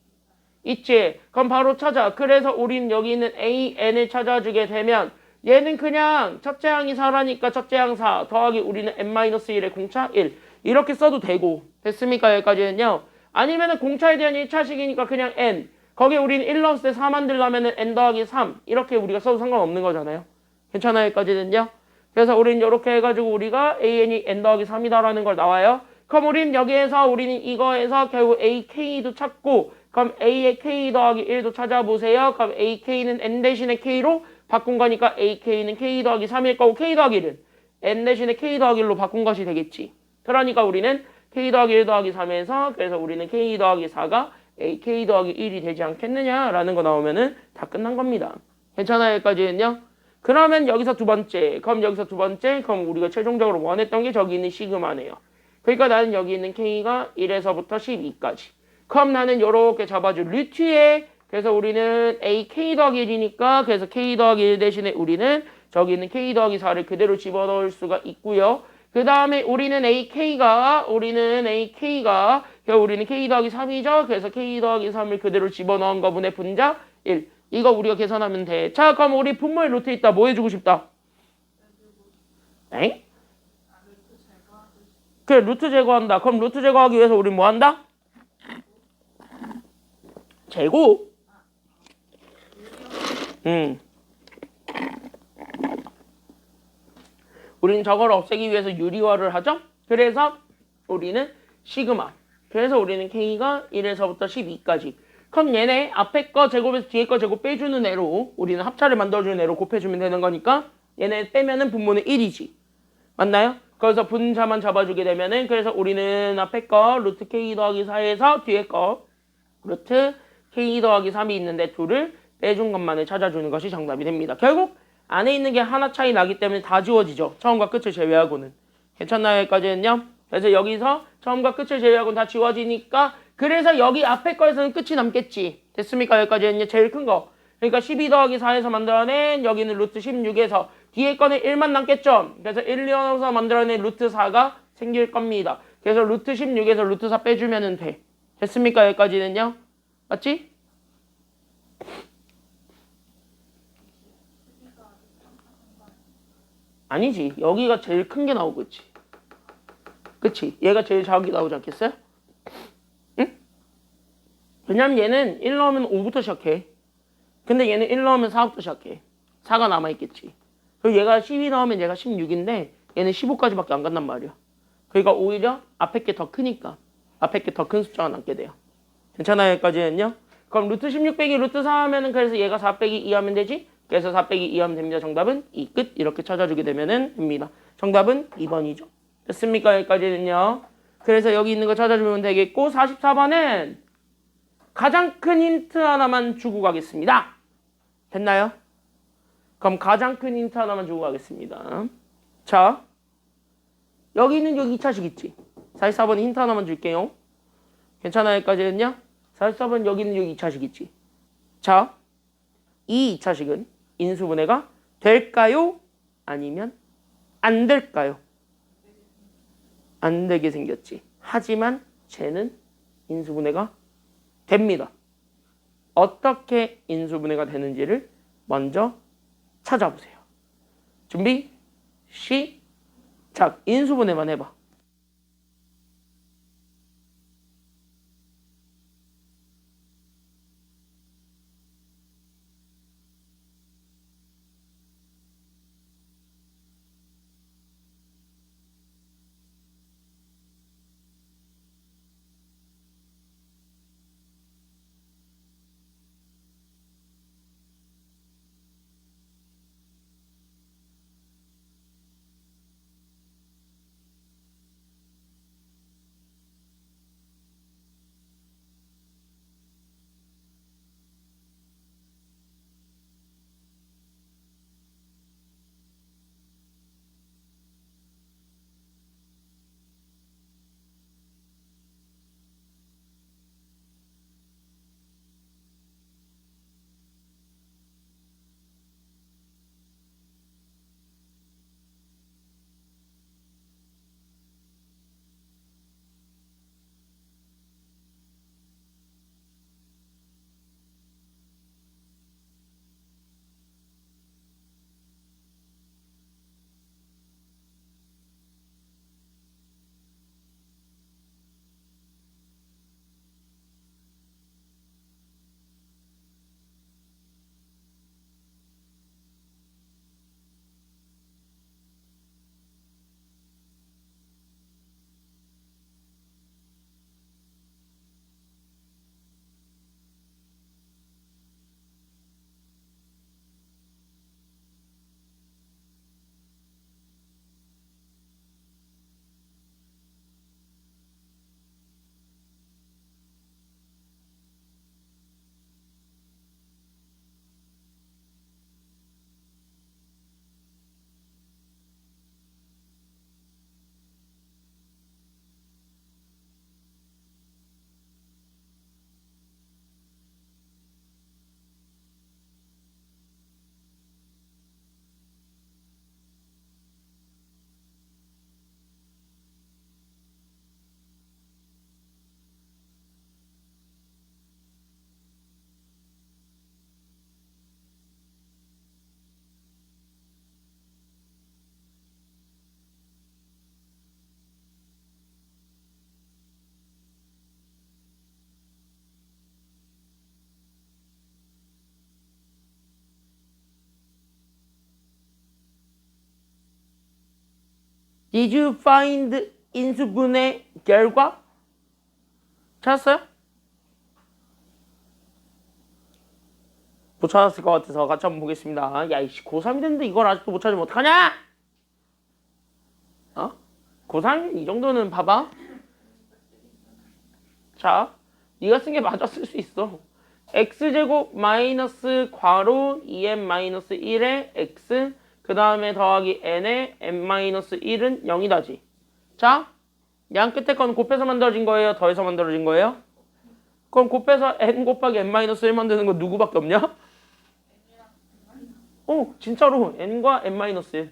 있지. 그럼 바로 찾아. 그래서 우리는 여기 있는 AN을 찾아주게 되면 얘는 그냥 첫째 항이 4라니까 첫째 항 4 더하기 우리는 n-1의 공차 1 이렇게 써도 되고 됐습니까? 여기까지는요. 아니면은 공차에 대한 1차식이니까 그냥 n 거기에 우리는 1 넣었을 때 4 만들려면은 n 더하기 3 이렇게 우리가 써도 상관없는 거잖아요. 괜찮아요? 여기까지는요. 그래서 우리는 이렇게 해가지고 우리가 AN이 n 더하기 3이다라는 걸 나와요. 그럼 우리는 여기에서 우리는 이거에서 결국 AK도 찾고 그럼 A의 K 더하기 1도 찾아보세요. 그럼 AK는 n 대신에 K로 바꾼 거니까 AK는 K 더하기 3일 거고 K 더하기 1은 n 대신에 K 더하기 1로 바꾼 것이 되겠지. 그러니까 우리는 K 더하기 1 더하기 3에서 그래서 우리는 K 더하기 4가 AK 더하기 1이 되지 않겠느냐라는 거 나오면은 다 끝난 겁니다. 괜찮아요? 여기까지는요? 그러면 여기서 두 번째, 그럼 여기서 두 번째, 그럼 우리가 최종적으로 원했던 게 저기 있는 시그마네요. 그러니까 나는 여기 있는 K가 1에서부터 12까지. 그럼 나는 요렇게 잡아줄 루트에 그래서 우리는 AK 더하기 1이니까 그래서 K 더하기 1 대신에 우리는 저기 있는 K 더하기 4를 그대로 집어넣을 수가 있고요. 그 다음에 우리는 AK가 우리는 K 더하기 3이죠. 그래서 K 더하기 3을 그대로 집어넣은 거분의 분자 1. 이거 우리가 계산하면 돼. 자, 그럼 우리 분모에 루트 있다. 뭐 해주고 싶다? 엥? 그래, 루트 제거한다. 그럼 루트 제거하기 위해서 우리 뭐 한다? 제곱? 우리는 저걸 없애기 위해서 유리화를 하죠. 그래서 우리는 시그마. 그래서 우리는 K가 1에서부터 12까지. 그럼 얘네 앞에 거 제곱에서 뒤에 거 제곱 빼주는 애로 우리는 합차를 만들어주는 애로 곱해주면 되는 거니까 얘네 빼면은 분모는 1이지. 맞나요? 그래서 분자만 잡아주게 되면은 그래서 우리는 앞에 거 루트 K 더하기 4에서 뒤에 거 루트 K 더하기 3이 있는데 둘을 빼준 것만을 찾아주는 것이 정답이 됩니다. 결국 안에 있는 게 하나 차이 나기 때문에 다 지워지죠. 처음과 끝을 제외하고는. 괜찮나요? 여기까지는요? 그래서 여기서 처음과 끝을 제외하고는 다 지워지니까 그래서 여기 앞에 거에서는 끝이 남겠지. 됐습니까? 여기까지는 제일 큰 거. 그러니까 12 더하기 4에서 만들어낸 여기는 루트 16에서 뒤에 거는 1만 남겠죠. 그래서 1, 2, 1에서 만들어낸 루트 4가 생길 겁니다. 그래서 루트 16에서 루트 4 빼주면 돼. 됐습니까? 여기까지는요? 맞지? 아니지. 여기가 제일 큰 게 나오고 있지. 그치? 얘가 제일 작게 나오지 않겠어요? 응? 왜냐면 얘는 1 넣으면 5부터 시작해. 근데 얘는 1 넣으면 4부터 시작해. 4가 남아있겠지. 그리고 얘가 12 넣으면 얘가 16인데 얘는 15까지밖에 안 간단 말이야. 그러니까 오히려 앞에 게 더 크니까 앞에 게 더 큰 숫자가 남게 돼요. 괜찮아요? 여기까지는요? 그럼 루트 16 빼기 루트 4 하면은 그래서 얘가 4 빼기 2 하면 되지? 그래서 4 빼기 2 하면 됩니다. 정답은 2 끝. 이렇게 찾아주게 되면은 됩니다. 정답은 2번이죠. 됐습니까? 여기까지는요. 그래서 여기 있는 거 찾아주면 되겠고 44번은 가장 큰 힌트 하나만 주고 가겠습니다. 됐나요? 그럼 가장 큰 힌트 하나만 주고 가겠습니다. 자, 여기 있는 여기 2차식 있지? 44번 힌트 하나만 줄게요. 괜찮아요? 여기까지는요? 44번 여기 있는 여기 2차식 있지? 자, 이 2차식은 인수분해가 될까요? 아니면 안 될까요? 안 되게 생겼지. 하지만 쟤는 인수분해가 됩니다. 어떻게 인수분해가 되는지를 먼저 찾아보세요. 준비, 시작. 인수분해만 해봐. Did you find 인수분해 결과? 찾았어요? 못 찾았을 것 같아서 같이 한번 보겠습니다. 야, 이씨, 고3이 됐는데 이걸 아직도 못 찾으면 어떡하냐? 어? 고3 이 정도는 봐봐. 자, 네가 쓴 게 맞아 쓸 수 있어. x제곱 마이너스 괄호 2n-1의 x 그 다음에 더하기 n의 n-1은 0이다지. 자, 양 끝에 건 곱해서 만들어진 거예요? 더해서 만들어진 거예요? 그럼 곱해서 n 곱하기 n-1 만드는 건 누구밖에 없냐? 진짜로 n과 n-1.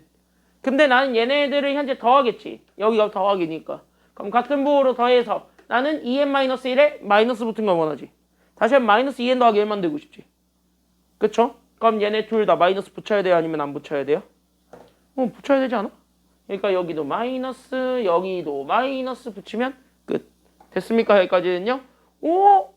근데 나는 얘네들을 현재 더하겠지. 여기가 더하기니까. 그럼 같은 부호로 더해서 나는 2n-1에 마이너스 붙은 걸 원하지. 다시 한번 마이너스 2n 더하기 1 만들고 싶지. 그쵸? 그럼 얘네 둘 다 마이너스 붙여야 돼요? 아니면 안 붙여야 돼요? 붙여야 되지 않아? 그러니까 여기도 마이너스, 여기도 마이너스 붙이면 끝. 됐습니까? 여기까지는요? 오!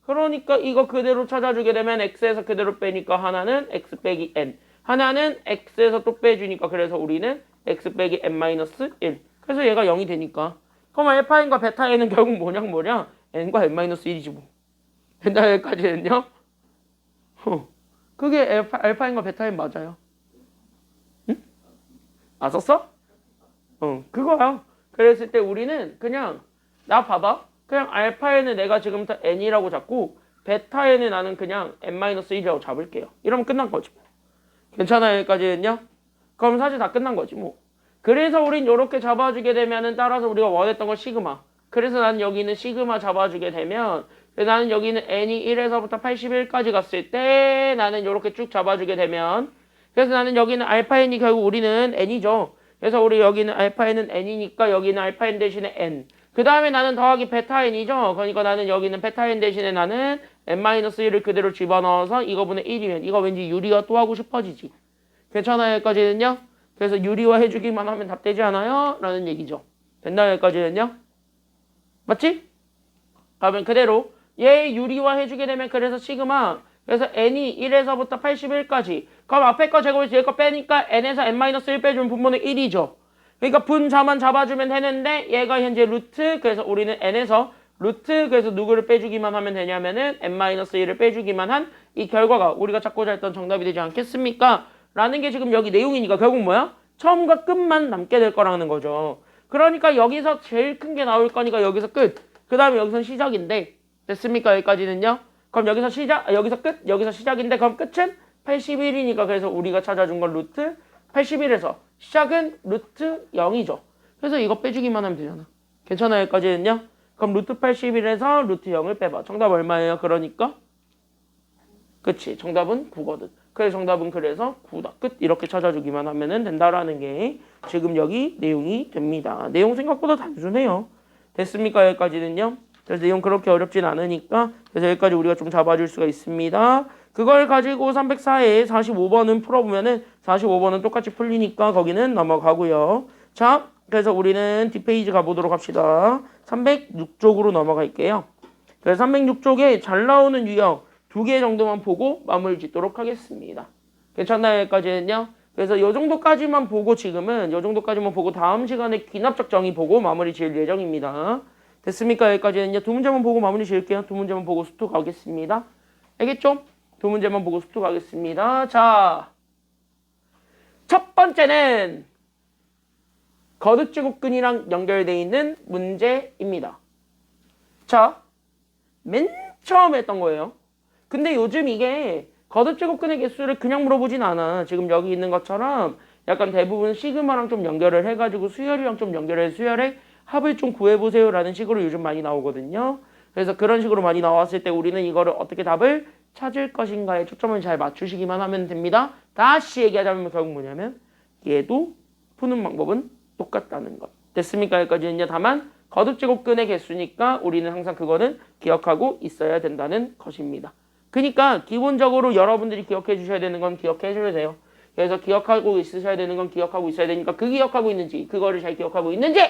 그러니까 이거 그대로 찾아주게 되면 x에서 그대로 빼니까 하나는 x 빼기 n. 하나는 x에서 또 빼주니까 그래서 우리는 x 빼기 n-1. 그래서 얘가 0이 되니까. 그럼 알파n과 베타n은 결국 뭐냐? n과 n-1이지 뭐. 된다 여기까지는요? 그게 알파n과 베타n 맞아요. 응? 썼어? 그거야. 그랬을 때 우리는 그냥 나 봐봐. 그냥 알파에는 내가 지금부터 n이라고 잡고 베타에는 나는 그냥 n-1이라고 잡을게요. 이러면 끝난 거지. 괜찮아요? 여기까지는요? 그럼 사실 다 끝난 거지 뭐. 그래서 우린 이렇게 잡아주게 되면은 따라서 우리가 원했던 건 시그마. 그래서 나는 여기는 시그마 잡아주게 되면 나는 여기는 n이 1에서부터 81까지 갔을 때 나는 이렇게 쭉 잡아주게 되면 그래서 나는 여기는 알파 n이 결국 우리는 n이죠. 그래서 우리 여기는 알파 n은 n이니까 여기는 알파 n 대신에 n. 그 다음에 나는 더하기 베타 n이죠. 그러니까 나는 여기는 베타 n 대신에 나는 n-1을 그대로 집어넣어서 이거분의 1이면 이거 왠지 유리화 또 하고 싶어지지. 괜찮아요? 여기까지는요? 그래서 유리화 해주기만 하면 답 되지 않아요? 라는 얘기죠. 된다 여기까지는요? 맞지? 그러면 그대로 얘 유리화 해주게 되면 그래서 시그마 그래서 n이 1에서부터 81까지 그럼 앞에 거 제곱해서 얘 거 빼니까 n에서 n-1 빼주면 분모는 1이죠. 그러니까 분자만 잡아주면 되는데 얘가 현재 루트 그래서 우리는 n에서 루트 그래서 누구를 빼주기만 하면 되냐면은 n-1을 빼주기만 한 이 결과가 우리가 찾고자 했던 정답이 되지 않겠습니까? 라는 게 지금 여기 내용이니까 결국 뭐야? 처음과 끝만 남게 될 거라는 거죠. 그러니까 여기서 제일 큰 게 나올 거니까 여기서 끝. 그 다음에 여기서 시작인데 됐습니까? 여기까지는요? 그럼 여기서 시작, 여기서 끝, 여기서 시작인데 그럼 끝은 81이니까 그래서 우리가 찾아준 건 루트 81에서 시작은 루트 0이죠. 그래서 이거 빼주기만 하면 되잖아. 괜찮아요? 여기까지는요? 그럼 루트 81에서 루트 0을 빼봐. 정답 얼마예요? 그러니까? 그치. 정답은 9거든. 그래서 정답은 그래서 9다. 끝. 이렇게 찾아주기만 하면 된다라는 게 지금 여기 내용이 됩니다. 내용 생각보다 단순해요. 됐습니까? 여기까지는요? 그래서 내용 그렇게 어렵진 않으니까 그래서 여기까지 우리가 좀 잡아줄 수가 있습니다. 그걸 가지고 304에 45번은 풀어보면은 45번은 똑같이 풀리니까 거기는 넘어가고요. 자, 그래서 우리는 뒷페이지 가보도록 합시다. 306쪽으로 넘어갈게요. 그래서 306쪽에 잘 나오는 유형 2개 정도만 보고 마무리 짓도록 하겠습니다. 괜찮나요? 여기까지는요? 그래서 이 정도까지만 보고 지금은 이 정도까지만 보고 다음 시간에 귀납적 정의 보고 마무리 지을 예정입니다. 됐습니까? 여기까지는요. 두 문제만 보고 마무리 지을게요. 두 문제만 보고 수투 가겠습니다. 알겠죠? 두 문제만 보고 수투 가겠습니다. 자, 첫 번째는 거듭제곱근이랑 연결되어 있는 문제입니다. 자, 맨 처음 했던 거예요. 근데 요즘 이게 거듭제곱근의 개수를 그냥 물어보진 않아. 지금 여기 있는 것처럼 약간 대부분 시그마랑 좀 연결을 해가지고 수열이랑 좀 연결해서 수열의 합을 좀 구해보세요 라는 식으로 요즘 많이 나오거든요. 그래서 그런 식으로 많이 나왔을 때 우리는 이거를 어떻게 답을 찾을 것인가에 초점을 잘 맞추시기만 하면 됩니다. 다시 얘기하자면 결국 뭐냐면 얘도 푸는 방법은 똑같다는 것. 됐습니까? 여기까지는요. 다만 거듭제곱근의 개수니까 우리는 항상 그거는 기억하고 있어야 된다는 것입니다. 그러니까 기본적으로 여러분들이 기억해 주셔야 되는 건 기억해 주셔야 돼요. 그래서 기억하고 있으셔야 되는 건 기억하고 있어야 되니까 그 기억하고 있는지 그거를 잘 기억하고 있는지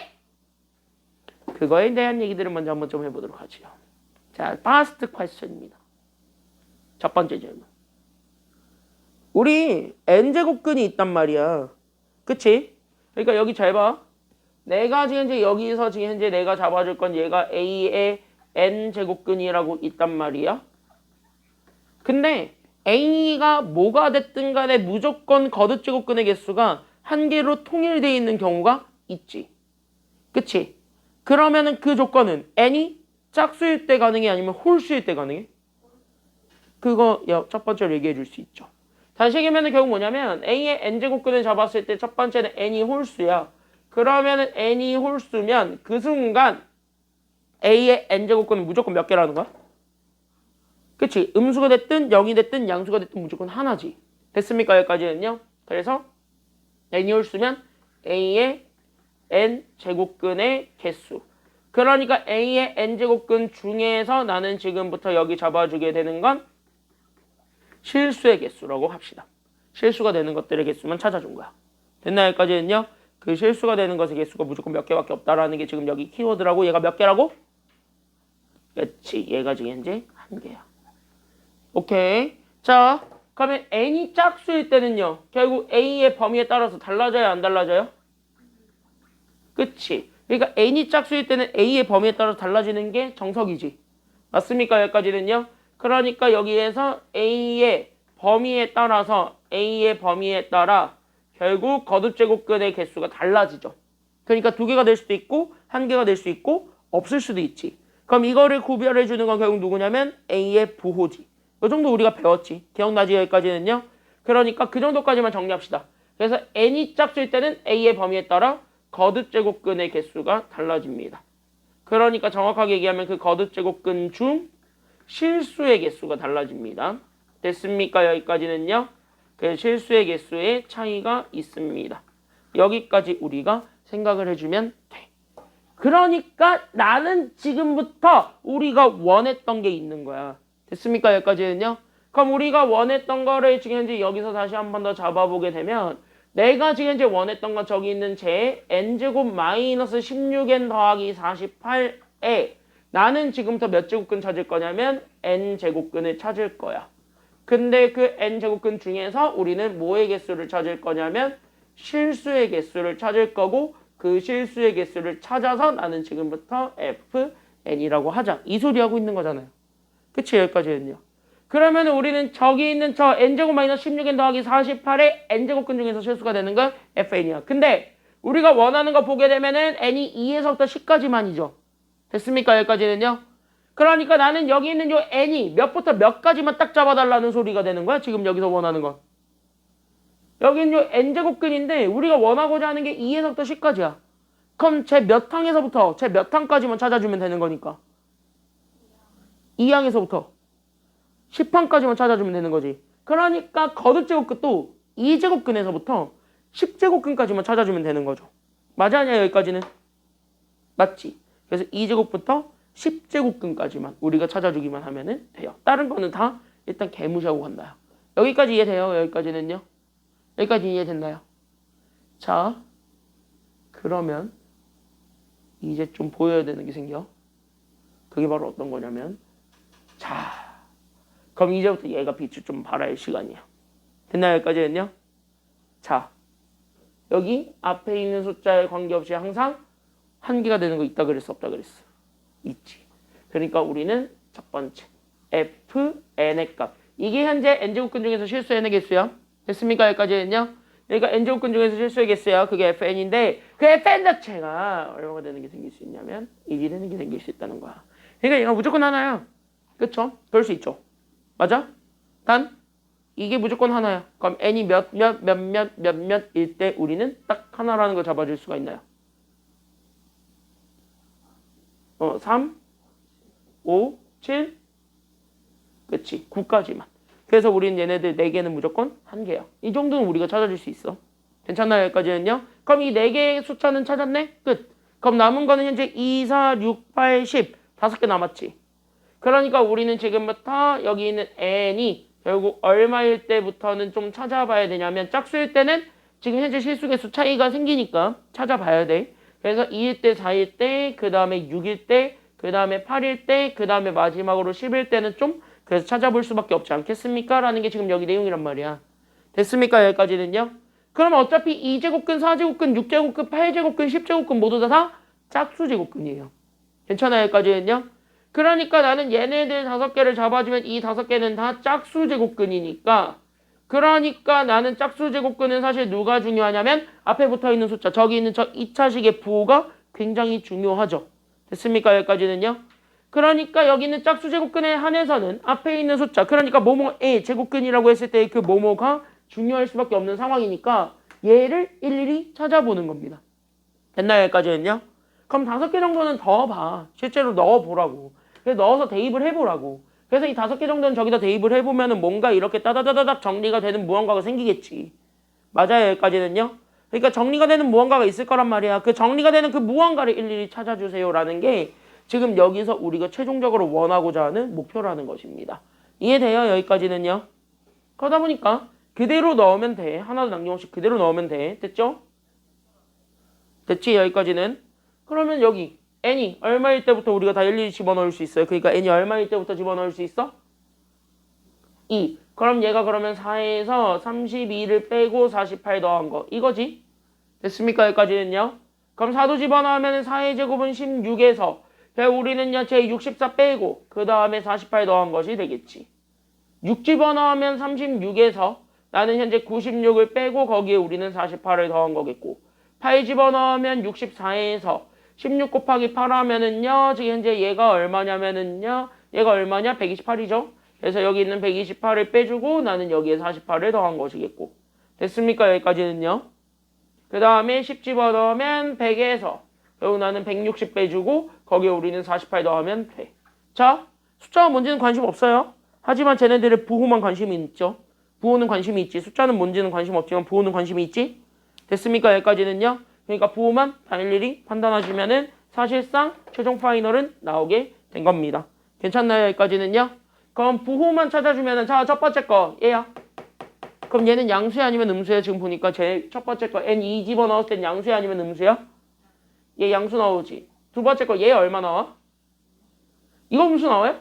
그거에 대한 얘기들을 먼저 한번 좀 해보도록 하죠. 자, past question입니다. 첫 번째 질문. 우리 n제곱근이 있단 말이야. 그치? 그러니까 여기 잘 봐. 내가 지금 현재 여기서 지금 현재 내가 잡아줄 건 얘가 A의 n제곱근이라고 있단 말이야. 근데 A가 뭐가 됐든 간에 무조건 거듭제곱근의 개수가 한 개로 통일되어 있는 경우가 있지. 그치? 그러면은 그 조건은 n이 짝수일 때 가능해? 아니면 홀수일 때 가능해? 그거 첫 번째로 얘기해 줄 수 있죠. 다시 얘기하면 결국 뭐냐면 A의 n제곱근을 잡았을 때 첫 번째는 n이 홀수야. 그러면은 n이 홀수면 그 순간 A의 n제곱근은 무조건 몇 개라는 거야? 그치? 음수가 됐든 0이 됐든 양수가 됐든 무조건 하나지. 됐습니까? 여기까지는요. 그래서 n이 홀수면 A의 n제곱근의 개수. 그러니까 A의 n제곱근 중에서 나는 지금부터 여기 잡아주게 되는 건 실수의 개수라고 합시다. 실수가 되는 것들의 개수만 찾아준 거야. 됐나? 여기까지는요. 그 실수가 되는 것의 개수가 무조건 몇 개밖에 없다라는 게 지금 여기 키워드라고. 얘가 몇 개라고? 그렇지. 얘가 지금 현재 한 개야. 오케이. 자, 그러면 n이 짝수일 때는요. 결국 A의 범위에 따라서 달라져요? 안 달라져요? 그치. 그러니까 n이 짝수일 때는 A의 범위에 따라서 달라지는 게 정석이지. 맞습니까? 여기까지는요. 그러니까 여기에서 A의 범위에 따라 결국 거듭제곱근의 개수가 달라지죠. 그러니까 두 개가 될 수도 있고 한 개가 될 수 있고 없을 수도 있지. 그럼 이거를 구별해 주는 건 결국 누구냐면 A의 부호지. 이 정도 우리가 배웠지. 기억나지? 여기까지는요. 그러니까 그 정도까지만 정리합시다. 그래서 n이 짝수일 때는 A의 범위에 따라 거듭제곱근의 개수가 달라집니다. 그러니까 정확하게 얘기하면 그 거듭제곱근 중 실수의 개수가 달라집니다. 됐습니까? 여기까지는요. 그 실수의 개수의 차이가 있습니다. 여기까지 우리가 생각을 해주면 돼. 그러니까 나는 지금부터 우리가 원했던 게 있는 거야. 됐습니까? 여기까지는요. 그럼 우리가 원했던 거를 지금 현재 여기서 다시 한 번 더 잡아보게 되면 내가 지금 현재 원했던 건 저기 있는 제 n제곱 마이너스 16n 더하기 48에 나는 지금부터 몇 제곱근 찾을 거냐면 n제곱근을 찾을 거야. 근데 그 n제곱근 중에서 우리는 뭐의 개수를 찾을 거냐면 실수의 개수를 찾을 거고 그 실수의 개수를 찾아서 나는 지금부터 fn이라고 하자. 이 소리 하고 있는 거잖아요. 그치? 여기까지는요. 그러면 우리는 저기 있는 저 n제곱 마이너스 16n 더하기 48의 n제곱근 중에서 실수가 되는 건 fn이야. 근데 우리가 원하는 거 보게 되면은 n이 2에서부터 10까지만이죠. 됐습니까? 여기까지는요. 그러니까 나는 여기 있는 요 n이 몇부터 몇 가지만 딱 잡아달라는 소리가 되는 거야. 지금 여기서 원하는 건. 여기는 요 n제곱근인데 우리가 원하고자 하는 게 2에서부터 10까지야. 그럼 제 몇 항에서부터 제 몇 항까지만 찾아주면 되는 거니까. 2항에서부터 10항까지만 찾아주면 되는 거지. 그러니까 거듭제곱근도 2제곱근에서부터 10제곱근까지만 찾아주면 되는 거죠. 맞아? 아니야? 여기까지는? 맞지? 그래서 2제곱부터 10제곱근까지만 우리가 찾아주기만 하면 돼요. 다른 거는 다 일단 개무시하고 간다. 여기까지 이해돼요? 여기까지는요? 여기까지 이해됐나요? 자, 그러면 이제 좀 보여야 되는 게 생겨. 그게 바로 어떤 거냐면 자, 그럼 이제부터 얘가 빛을 좀 발할 시간이야. 됐나요? 여기까지는요? 자, 여기 앞에 있는 숫자에 관계없이 항상 한 개가 되는 거 있다 그랬어? 없다 그랬어? 있지. 그러니까 우리는 첫 번째 fn의 값. 이게 현재 n제곱근 중에서 실수 n의 개수야. 됐습니까? 여기까지는요. 그러니까 n제곱근 중에서 실수의 개수야. 그게 fn인데 그 fn 자체가 얼마가 되는 게 생길 수 있냐면 1이 되는 게 생길 수 있다는 거야. 그러니까 얘가 무조건 하나야. 그쵸? 그럴 수 있죠. 맞아? 단 이게 무조건 하나야. 그럼 n이 몇일 때 우리는 딱 하나라는 걸 잡아줄 수가 있나요? 3, 5, 7, 그치, 9까지만. 그래서 우리는 얘네들 4개는 무조건 1개야. 이 정도는 우리가 찾아줄 수 있어. 괜찮나요? 여기까지는요? 그럼 이 4개의 숫자는 찾았네? 끝. 그럼 남은 거는 현재 2, 4, 6, 8, 10. 5개 남았지. 그러니까 우리는 지금부터 여기 있는 n이 결국 얼마일 때부터는 좀 찾아봐야 되냐면 짝수일 때는 지금 현재 실수개수 차이가 생기니까 찾아봐야 돼. 그래서 2일 때, 4일 때, 그 다음에 6일 때, 그 다음에 8일 때, 그 다음에 마지막으로 10일 때는 좀 그래서 찾아볼 수밖에 없지 않겠습니까? 라는 게 지금 여기 내용이란 말이야. 됐습니까? 여기까지는요? 그럼 어차피 2제곱근, 4제곱근, 6제곱근, 8제곱근, 10제곱근 모두 다 짝수제곱근이에요. 괜찮아요? 여기까지는요? 그러니까 나는 얘네들 5개를 잡아주면 이 5개는 다 짝수제곱근이니까 그러니까 나는 짝수제곱근은 사실 누가 중요하냐면 앞에 붙어있는 숫자 저기 있는 저 2차식의 부호가 굉장히 중요하죠. 됐습니까? 여기까지는요? 그러니까 여기 있는 짝수제곱근에 한해서는 앞에 있는 숫자 그러니까 뭐뭐의 제곱근이라고 했을 때 그 뭐뭐가 중요할 수밖에 없는 상황이니까 얘를 일일이 찾아보는 겁니다. 됐나요? 여기까지는요? 그럼 5개 정도는 더 봐. 실제로 넣어보라고. 그래서 넣어서 대입을 해보라고. 그래서 이 5개 정도는 저기다 대입을 해보면은 뭔가 이렇게 따다다다닥 정리가 되는 무언가가 생기겠지. 맞아요, 여기까지는요? 그러니까 정리가 되는 무언가가 있을 거란 말이야. 그 정리가 되는 그 무언가를 일일이 찾아주세요라는 게 지금 여기서 우리가 최종적으로 원하고자 하는 목표라는 것입니다. 이해돼요, 여기까지는요? 그러다 보니까 그대로 넣으면 돼. 하나도 남김없이 그대로 넣으면 돼. 됐죠? 됐지, 여기까지는? 그러면 여기 n이 얼마일 때부터 우리가 다 일일이 집어넣을 수 있어요? 그러니까 n이 얼마일 때부터 집어넣을 수 있어? 2. 그럼 얘가 그러면 4에서 32를 빼고 48 더한 거. 이거지? 됐습니까? 여기까지는요? 그럼 4도 집어넣으면 4의 제곱은 16에서 우리는요, 제 64 빼고 그 다음에 48 더한 것이 되겠지. 6 집어넣으면 36에서 나는 현재 96을 빼고 거기에 우리는 48을 더한 거겠고 8 집어넣으면 64에서 16 곱하기 8 하면은요, 지금 현재 얘가 얼마냐면은요, 얘가 얼마냐? 128이죠? 그래서 여기 있는 128을 빼주고 나는 여기에 48을 더한 것이겠고. 됐습니까? 여기까지는요. 그 다음에 10 집어넣으면 100에서 결국 나는 160 빼주고 거기에 우리는 48 더하면 돼. 자, 숫자가 뭔지는 관심 없어요. 하지만 쟤네들의 부호만 관심이 있죠. 부호는 관심이 있지. 숫자는 뭔지는 관심 없지만 부호는 관심이 있지. 됐습니까? 여기까지는요. 그러니까 부호만 다 일일이 판단하시면은 사실상 최종 파이널은 나오게 된 겁니다. 괜찮나요? 여기까지는요? 그럼 부호만 찾아주면은 자, 첫 번째 거 얘야. 그럼 얘는 양수야 아니면 음수야? 지금 보니까 제 첫 번째 거 n2 집어넣었을 땐 양수야 아니면 음수야? 얘 양수 나오지. 두 번째 거 얘 얼마 나와? 이거 음수 나와요?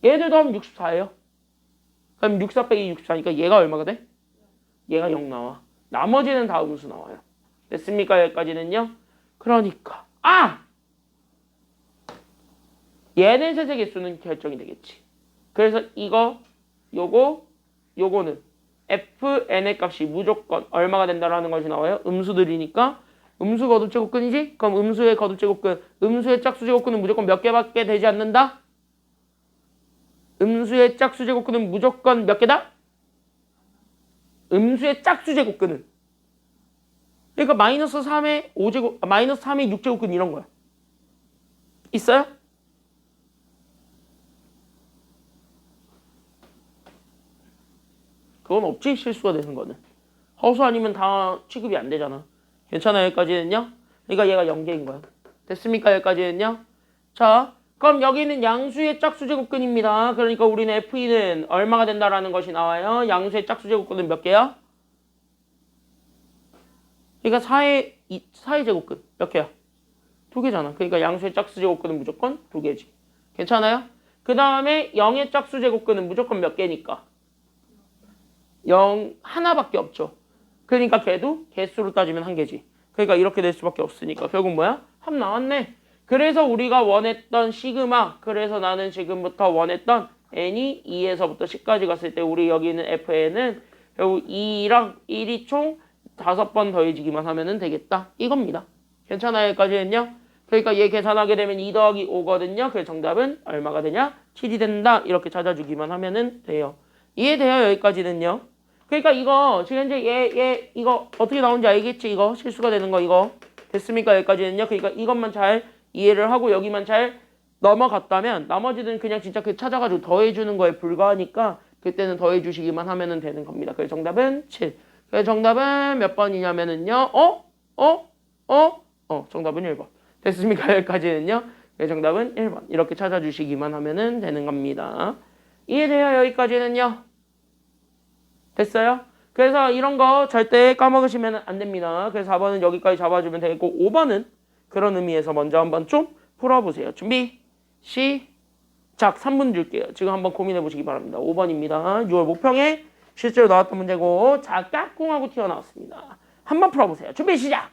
얘들도 하면 64예요. 그럼 64 빼기 64니까 얘가 얼마가 돼? 얘가 0 나와. 나머지는 다 음수 나와요. 됐습니까? 여기까지는요? 그러니까 얘네 세세 개수는 결정이 되겠지. 그래서 이거, 요거는 fn의 값이 무조건 얼마가 된다라는 것이 나와요. 음수들이니까 음수 거듭제곱근이지? 그럼 음수의 거듭제곱근, 음수의 짝수제곱근은 무조건 몇 개밖에 되지 않는다? 음수의 짝수제곱근은 무조건 몇 개다? 음수의 짝수제곱근은 그러니까 마이너스 3의 5제곱, 마이너스 3의 6제곱근 이런 거야. 있어요? 그건 없지, 실수가 되는 거는. 허수 아니면 다 취급이 안 되잖아. 괜찮아요, 여기까지는요? 그러니까 얘가 0개인 거야. 됐습니까, 여기까지는요? 자, 그럼 여기는 양수의 짝수제곱근입니다. 그러니까 우리는 F는 얼마가 된다라는 것이 나와요. 양수의 짝수제곱근은 몇 개야? 그러니까 4의 제곱근 몇 개야? 2개잖아. 그러니까 양수의 짝수제곱근은 무조건 2개지. 괜찮아요? 그 다음에 0의 짝수제곱근은 무조건 몇 개니까? 0 하나밖에 없죠. 그러니까 걔도 개수로 따지면 1개지. 그러니까 이렇게 될 수밖에 없으니까 결국 뭐야? 합 나왔네. 그래서 우리가 원했던 시그마, 그래서 나는 지금부터 원했던 n이 2에서부터 10까지 갔을 때 우리 여기 있는 fn은 결국 2랑 1이 총 5번 더해지기만 하면 되겠다. 이겁니다. 괜찮아요? 여기까지는요? 그러니까 얘 계산하게 되면 2 더하기 5거든요. 그래서 정답은 얼마가 되냐? 7이 된다. 이렇게 찾아주기만 하면 돼요. 이해돼요? 여기까지는요? 그러니까 이거 지금 현재 얘 이거 어떻게 나오는지 알겠지? 이거 실수가 되는 거 이거 됐습니까? 여기까지는요? 그러니까 이것만 잘 이해를 하고 여기만 잘 넘어갔다면 나머지는 그냥 진짜 그 찾아가지고 더해주는 거에 불과하니까 그때는 더해주시기만 하면 되는 겁니다. 그래서 정답은 7. 그래서 정답은 몇 번이냐면은요. 정답은 1번. 됐습니까? 여기까지는요. 그래서 정답은 1번. 이렇게 찾아주시기만 하면 되는 겁니다. 이해돼요? 여기까지는요. 됐어요? 그래서 이런 거 절대 까먹으시면 안 됩니다. 그래서 4번은 여기까지 잡아주면 되겠고 5번은 그런 의미에서 먼저 한번 좀 풀어보세요. 준비 시작. 3분 줄게요. 지금 한번 고민해 보시기 바랍니다. 5번입니다. 6월 모평의 실제로 나왔던 문제고 자 까꿍하고 튀어나왔습니다. 한번 풀어보세요. 준비 시작.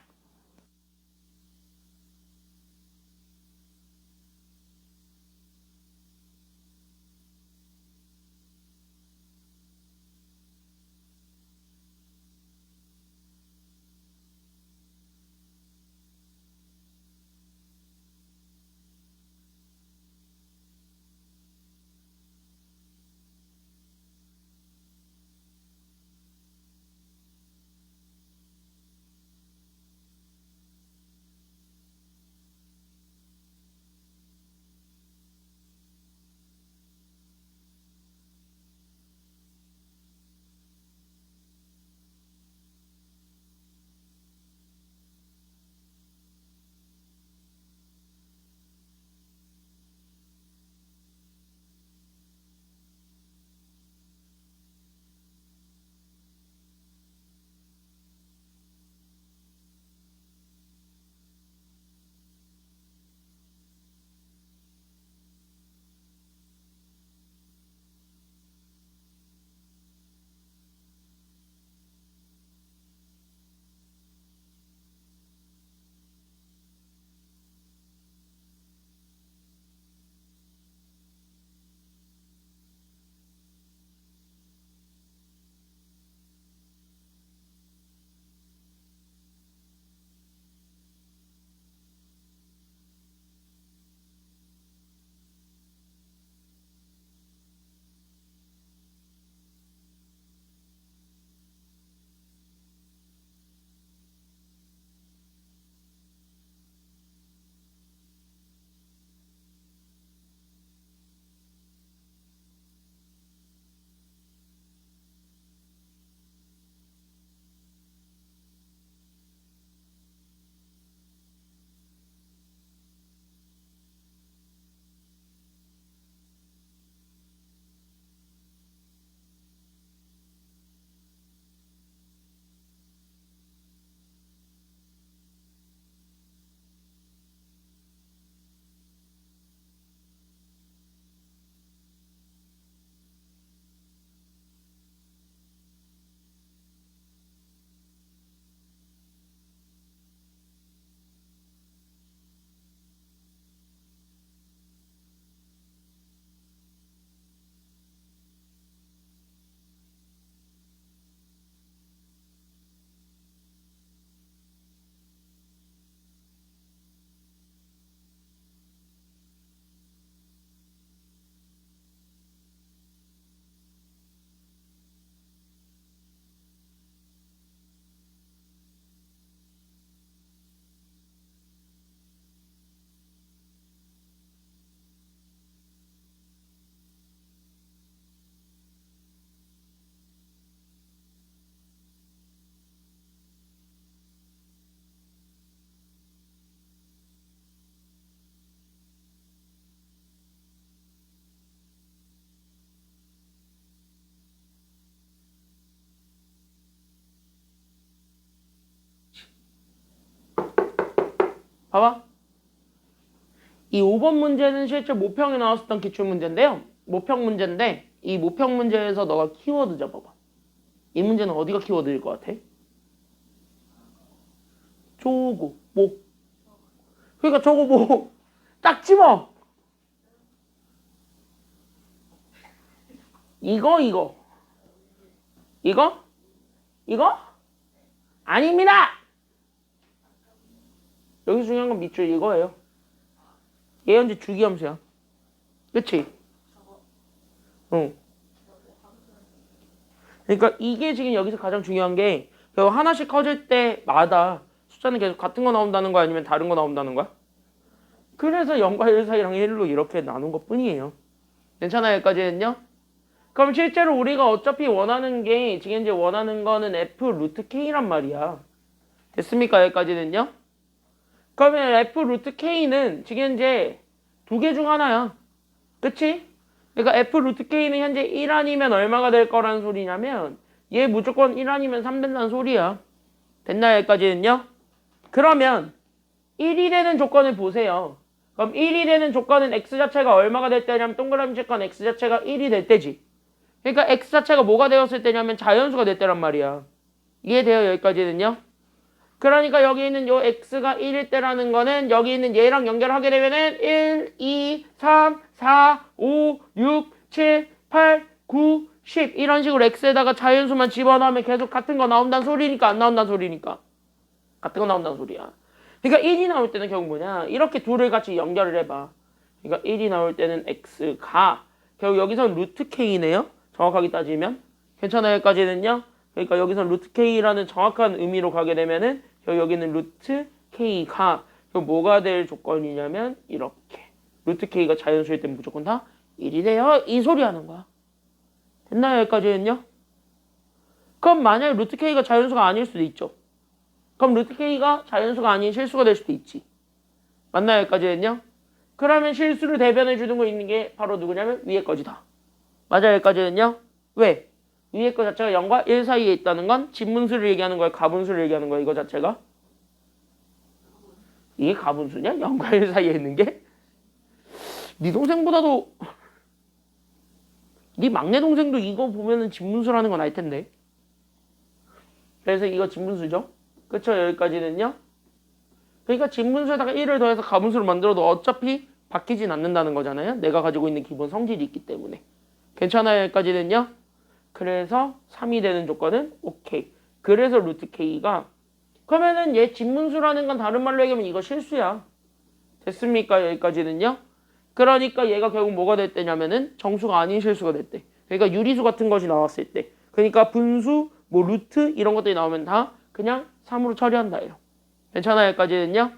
봐봐. 이 5번 문제는 실제 모평에 나왔었던 기출문제인데요. 모평 문제인데 이 모평 문제에서 너가 키워드 잡아봐. 이 문제는 어디가 키워드일 것 같아? 저거 뭐? 그러니까 저거 뭐? 딱 집어. 이거 이거? 아닙니다. 여기서 중요한 건 밑줄 이거예요. 얘 현재 주기함수야. 그치? 응. 그러니까 이게 지금 여기서 가장 중요한 게 결국 하나씩 커질 때마다 숫자는 계속 같은 거 나온다는 거야? 아니면 다른 거 나온다는 거야? 그래서 0과 1 사이랑 1로 이렇게 나눈 것 뿐이에요. 괜찮아요? 여기까지는요? 그럼 실제로 우리가 어차피 원하는 게 지금 이제 원하는 거는 F 루트 K란 말이야. 됐습니까? 여기까지는요? 그러면 F 루트 K는 지금 이제 두 개 중 하나야. 그치? 그러니까 F 루트 K는 현재 1 아니면 얼마가 될 거라는 소리냐면 얘 무조건 1 아니면 3 된다는 소리야. 됐나요? 여기까지는요? 그러면 1이 되는 조건을 보세요. 그럼 1이 되는 조건은 X 자체가 얼마가 될 때냐면 동그라미 채권 X 자체가 1이 될 때지. 그러니까 x 자체가 뭐가 되었을 때냐면 자연수가 됐다란 말이야. 이해돼요? 여기까지는요? 그러니까 여기 있는 요 x가 1일 때라는 거는 여기 있는 얘랑 연결하게 되면은 1, 2, 3, 4, 5, 6, 7, 8, 9, 10 이런 식으로 x에다가 자연수만 집어넣으면 계속 같은 거 나온다는 소리니까 안 나온다는 소리니까 같은 거 나온다는 소리야. 그러니까 1이 나올 때는 결국 뭐냐? 이렇게 둘을 같이 연결을 해봐. 그러니까 1이 나올 때는 x가 결국 여기선 루트 k네요. 정확하게 따지면 괜찮아요? 여기까지는요? 그러니까 여기서 루트 k라는 정확한 의미로 가게 되면은 여기는 루트 k가 뭐가 될 조건이냐면 이렇게 루트 k가 자연수일 때 무조건 다 1이 돼요. 이 소리 하는 거야. 됐나요? 여기까지는요? 그럼 만약에 루트 k가 자연수가 아닐 수도 있죠. 그럼 루트 k가 자연수가 아닌 실수가 될 수도 있지. 맞나요? 여기까지는요? 그러면 실수를 대변해 주는 거 있는 게 바로 누구냐면 위에 거지다. 맞아요? 여기까지는요? 왜? 위에 거 자체가 0과 1 사이에 있다는 건 진분수를 얘기하는 거야? 가분수를 얘기하는 거야? 이거 자체가? 이게 가분수냐? 0과 1 사이에 있는 게? 네 동생보다도 네 막내 동생도 이거 보면은 진분수라는 건 알 텐데. 그래서 이거 진분수죠? 그쵸? 여기까지는요? 그러니까 진분수에다가 1을 더해서 가분수를 만들어도 어차피 바뀌진 않는다는 거잖아요? 내가 가지고 있는 기본 성질이 있기 때문에. 괜찮아요? 여기까지는요? 그래서 3이 되는 조건은 오케이. 그래서 루트 k가 그러면은 얘 진분수라는 건 다른 말로 얘기하면 이거 실수야. 됐습니까? 여기까지는요? 그러니까 얘가 결국 뭐가 됐대냐면은 정수가 아닌 실수가 됐대. 그러니까 유리수 같은 것이 나왔을 때. 그러니까 분수, 뭐 루트 이런 것들이 나오면 다 그냥 3으로 처리한다예요. 괜찮아요? 여기까지는요?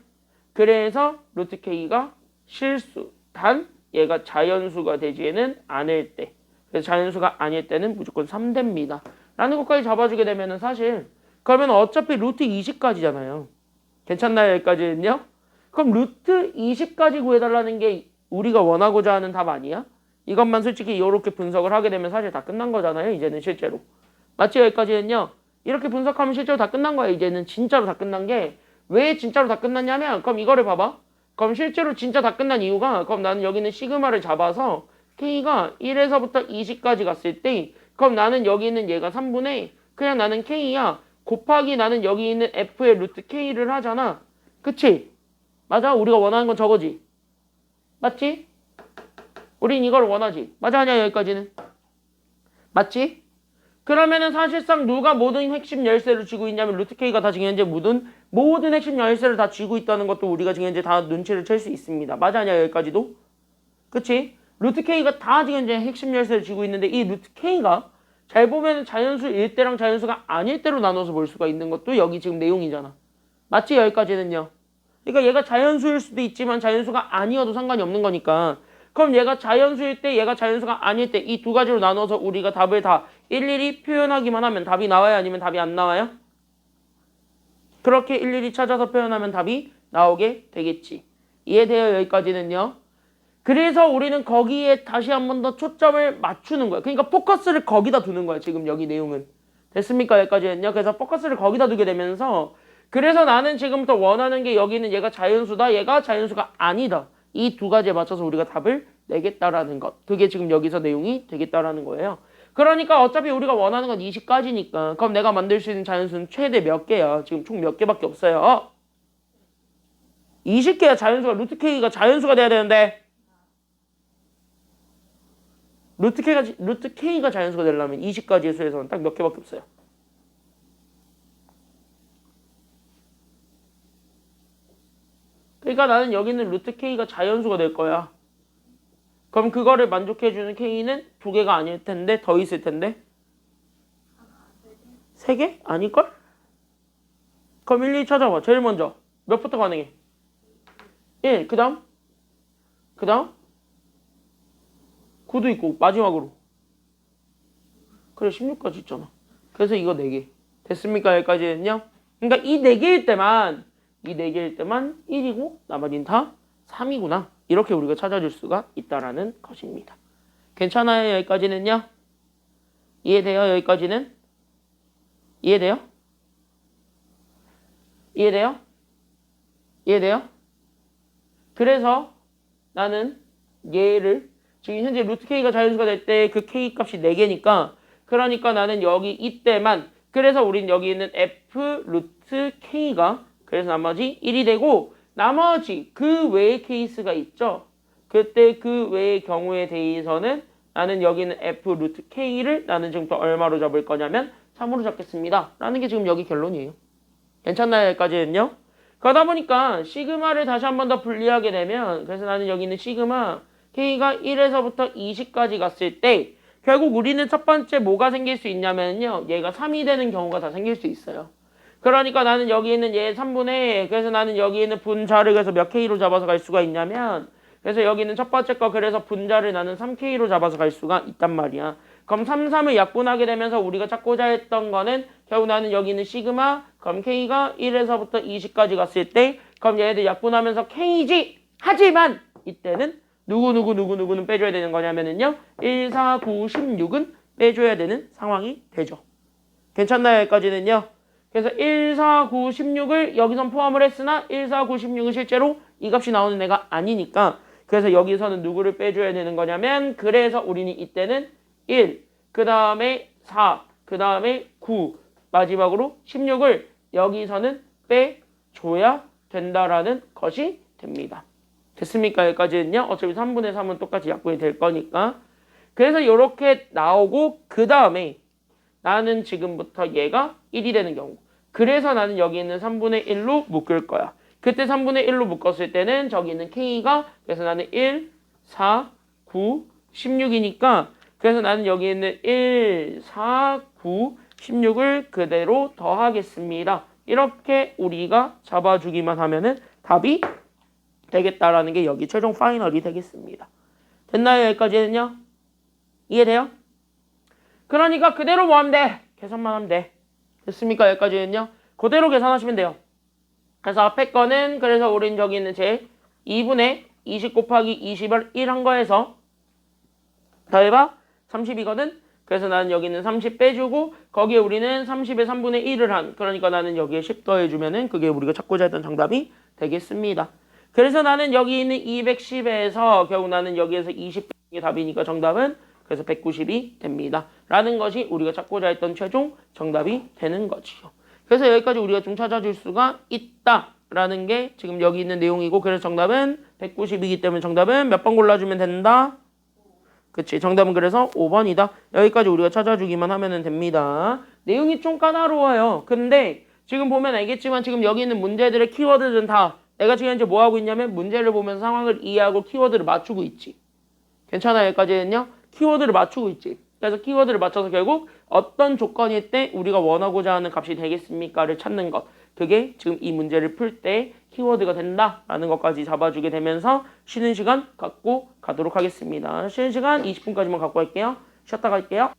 그래서 루트 k가 실수. 단 얘가 자연수가 되지는 않을 때. 그래서 자연수가 아닐 때는 무조건 3됩니다. 라는 것까지 잡아주게 되면은 사실 그러면 어차피 루트 20까지잖아요. 괜찮나요? 여기까지는요? 그럼 루트 20까지 구해달라는 게 우리가 원하고자 하는 답 아니야? 이것만 솔직히 이렇게 분석을 하게 되면 사실 다 끝난 거잖아요. 이제는 실제로. 맞죠? 여기까지는요? 이렇게 분석하면 실제로 다 끝난 거야. 이제는 진짜로 다 끝난 게 왜 진짜로 다 끝났냐면 그럼 이거를 봐봐. 그럼 실제로 진짜 다 끝난 이유가 그럼 나는 여기는 시그마를 잡아서 K가 1에서부터 20까지 갔을 때 그럼 나는 여기 있는 얘가 3분의 그냥 나는 K야 곱하기 나는 여기 있는 F의 루트 K를 하잖아. 그치? 맞아? 우리가 원하는 건 저거지. 맞지? 우린 이걸 원하지. 맞아 아니야 여기까지는? 맞지? 그러면은 사실상 누가 모든 핵심 열쇠를 쥐고 있냐면 루트 K가 다 지금 현재 모든 핵심 열쇠를 다 쥐고 있다는 것도 우리가 지금 현재 다 눈치를 챌 수 있습니다. 맞아 아니야 여기까지도? 그치? 루트 K가 다 지금 이제 핵심 열쇠를 쥐고 있는데 이 루트 K가 잘 보면 자연수일 때랑 자연수가 아닐 때로 나눠서 볼 수가 있는 것도 여기 지금 내용이잖아. 맞지? 여기까지는요. 그러니까 얘가 자연수일 수도 있지만 자연수가 아니어도 상관이 없는 거니까 그럼 얘가 자연수일 때 얘가 자연수가 아닐 때 이 두 가지로 나눠서 우리가 답을 다 일일이 표현하기만 하면 답이 나와요? 아니면 답이 안 나와요? 그렇게 일일이 찾아서 표현하면 답이 나오게 되겠지. 이해돼요? 여기까지는요. 그래서 우리는 거기에 다시 한 번 더 초점을 맞추는 거야. 그러니까 포커스를 거기다 두는 거야. 지금 여기 내용은. 됐습니까? 여기까지는요. 그래서 포커스를 거기다 두게 되면서 그래서 나는 지금부터 원하는 게 여기는 얘가 자연수다. 얘가 자연수가 아니다. 이 두 가지에 맞춰서 우리가 답을 내겠다라는 것. 그게 지금 여기서 내용이 되겠다라는 거예요. 그러니까 어차피 우리가 원하는 건 20까지니까 그럼 내가 만들 수 있는 자연수는 최대 몇 개야? 지금 총 몇 개밖에 없어요. 20개야 자연수가. 루트 K가 자연수가 돼야 되는데 루트 K가 자연수가 되려면 20가지의 수에서는 딱 몇 개밖에 없어요. 그러니까 나는 여기 있는 루트 K가 자연수가 될 거야. 그럼 그거를 만족해주는 K는 두 개가 아닐 텐데 더 있을 텐데 3개? 아닐걸? 그럼 일일이 찾아봐. 제일 먼저 몇부터 가능해? 1, 그 다음 9도 있고 마지막으로 그래 16까지 있잖아. 그래서 이거 4개 됐습니까? 여기까지는요. 그러니까 이 4개일 때만 1이고 나머지는 다 3이구나. 이렇게 우리가 찾아줄 수가 있다라는 것입니다. 괜찮아요? 여기까지는요? 이해돼요? 여기까지는? 이해돼요? 이해돼요? 그래서 나는 얘를 지금 현재 루트 K가 자연수가 될 때 그 K 값이 4개니까 그러니까 나는 여기 이때만 그래서 우린 여기 있는 F 루트 K가 그래서 나머지 1이 되고 나머지 그 외의 케이스가 있죠. 그때 그 외의 경우에 대해서는 나는 여기는 F 루트 K를 나는 지금부터 얼마로 잡을 거냐면 3으로 잡겠습니다. 라는 게 지금 여기 결론이에요. 괜찮나요? 여기까지는요? 그러다 보니까 시그마를 다시 한 번 더 분리하게 되면 그래서 나는 여기 있는 시그마 K가 1에서부터 20까지 갔을 때 결국 우리는 첫 번째 뭐가 생길 수 있냐면요. 얘가 3이 되는 경우가 다 생길 수 있어요. 그러니까 나는 여기 있는 얘 3분의 그래서 나는 여기 있는 분자를 그래서 몇 K로 잡아서 갈 수가 있냐면 그래서 여기 있는 첫 번째 거 그래서 분자를 나는 3K로 잡아서 갈 수가 있단 말이야. 그럼 3, 3을 약분하게 되면서 우리가 찾고자 했던 거는 결국 나는 여기 있는 시그마 그럼 K가 1에서부터 20까지 갔을 때 그럼 얘네들 약분하면서 K지 하지만 이때는 누구는 빼줘야 되는 거냐면은요 1, 4, 9, 16은 빼줘야 되는 상황이 되죠. 괜찮나요? 여기까지는요. 그래서 1, 4, 9, 16을 여기선 포함을 했으나 1, 4, 9, 16은 실제로 이 값이 나오는 애가 아니니까 그래서 여기서는 누구를 빼줘야 되는 거냐면 그래서 우리는 이때는 1, 그 다음에 4, 그 다음에 9, 마지막으로 16을 여기서는 빼줘야 된다라는 것이 됩니다. 됐습니까? 여기까지는요. 어차피 3분의 3은 똑같이 약분이 될 거니까. 그래서 이렇게 나오고 그 다음에 나는 지금부터 얘가 1이 되는 경우. 그래서 나는 여기 있는 3분의 1로 묶을 거야. 그때 3분의 1로 묶었을 때는 저기 있는 K가 그래서 나는 1, 4, 9, 16이니까 그래서 나는 여기 있는 1, 4, 9, 16을 그대로 더하겠습니다. 이렇게 우리가 잡아주기만 하면은 답이 되겠다라는 게 여기 최종 파이널이 되겠습니다. 됐나요? 여기까지는요? 이해돼요? 그러니까 그대로 뭐 하면 돼? 계산만 하면 돼. 됐습니까? 여기까지는요? 그대로 계산하시면 돼요. 그래서 앞에 거는 그래서 우린 저기 있는 제 2분의 20 곱하기 20을 1 한 거에서 더해봐 30이거든? 그래서 나는 여기 있는 30 빼주고 거기에 우리는 30에 3분의 1을 한 그러니까 나는 여기에 10 더해주면은 그게 우리가 찾고자 했던 정답이 되겠습니다. 그래서 나는 여기 있는 210에서 결국 나는 여기에서 20 빼는 게 답이니까 정답은 그래서 190이 됩니다. 라는 것이 우리가 찾고자 했던 최종 정답이 되는 거지요. 그래서 여기까지 우리가 좀 찾아줄 수가 있다라는 게 지금 여기 있는 내용이고 그래서 정답은 190이기 때문에 정답은 몇 번 골라주면 된다? 그치 정답은 그래서 5번이다. 여기까지 우리가 찾아주기만 하면 됩니다. 내용이 좀 까다로워요. 근데 지금 보면 알겠지만 지금 여기 있는 문제들의 키워드들은 다 내가 지금 이제 뭐 하고 있냐면 문제를 보면서 상황을 이해하고 키워드를 맞추고 있지. 괜찮아요? 여기까지는요? 키워드를 맞추고 있지. 그래서 키워드를 맞춰서 결국 어떤 조건일 때 우리가 원하고자 하는 값이 되겠습니까를 찾는 것. 그게 지금 이 문제를 풀 때 키워드가 된다라는 것까지 잡아주게 되면서 쉬는 시간 갖고 가도록 하겠습니다. 쉬는 시간 20분까지만 갖고 갈게요. 쉬었다 갈게요.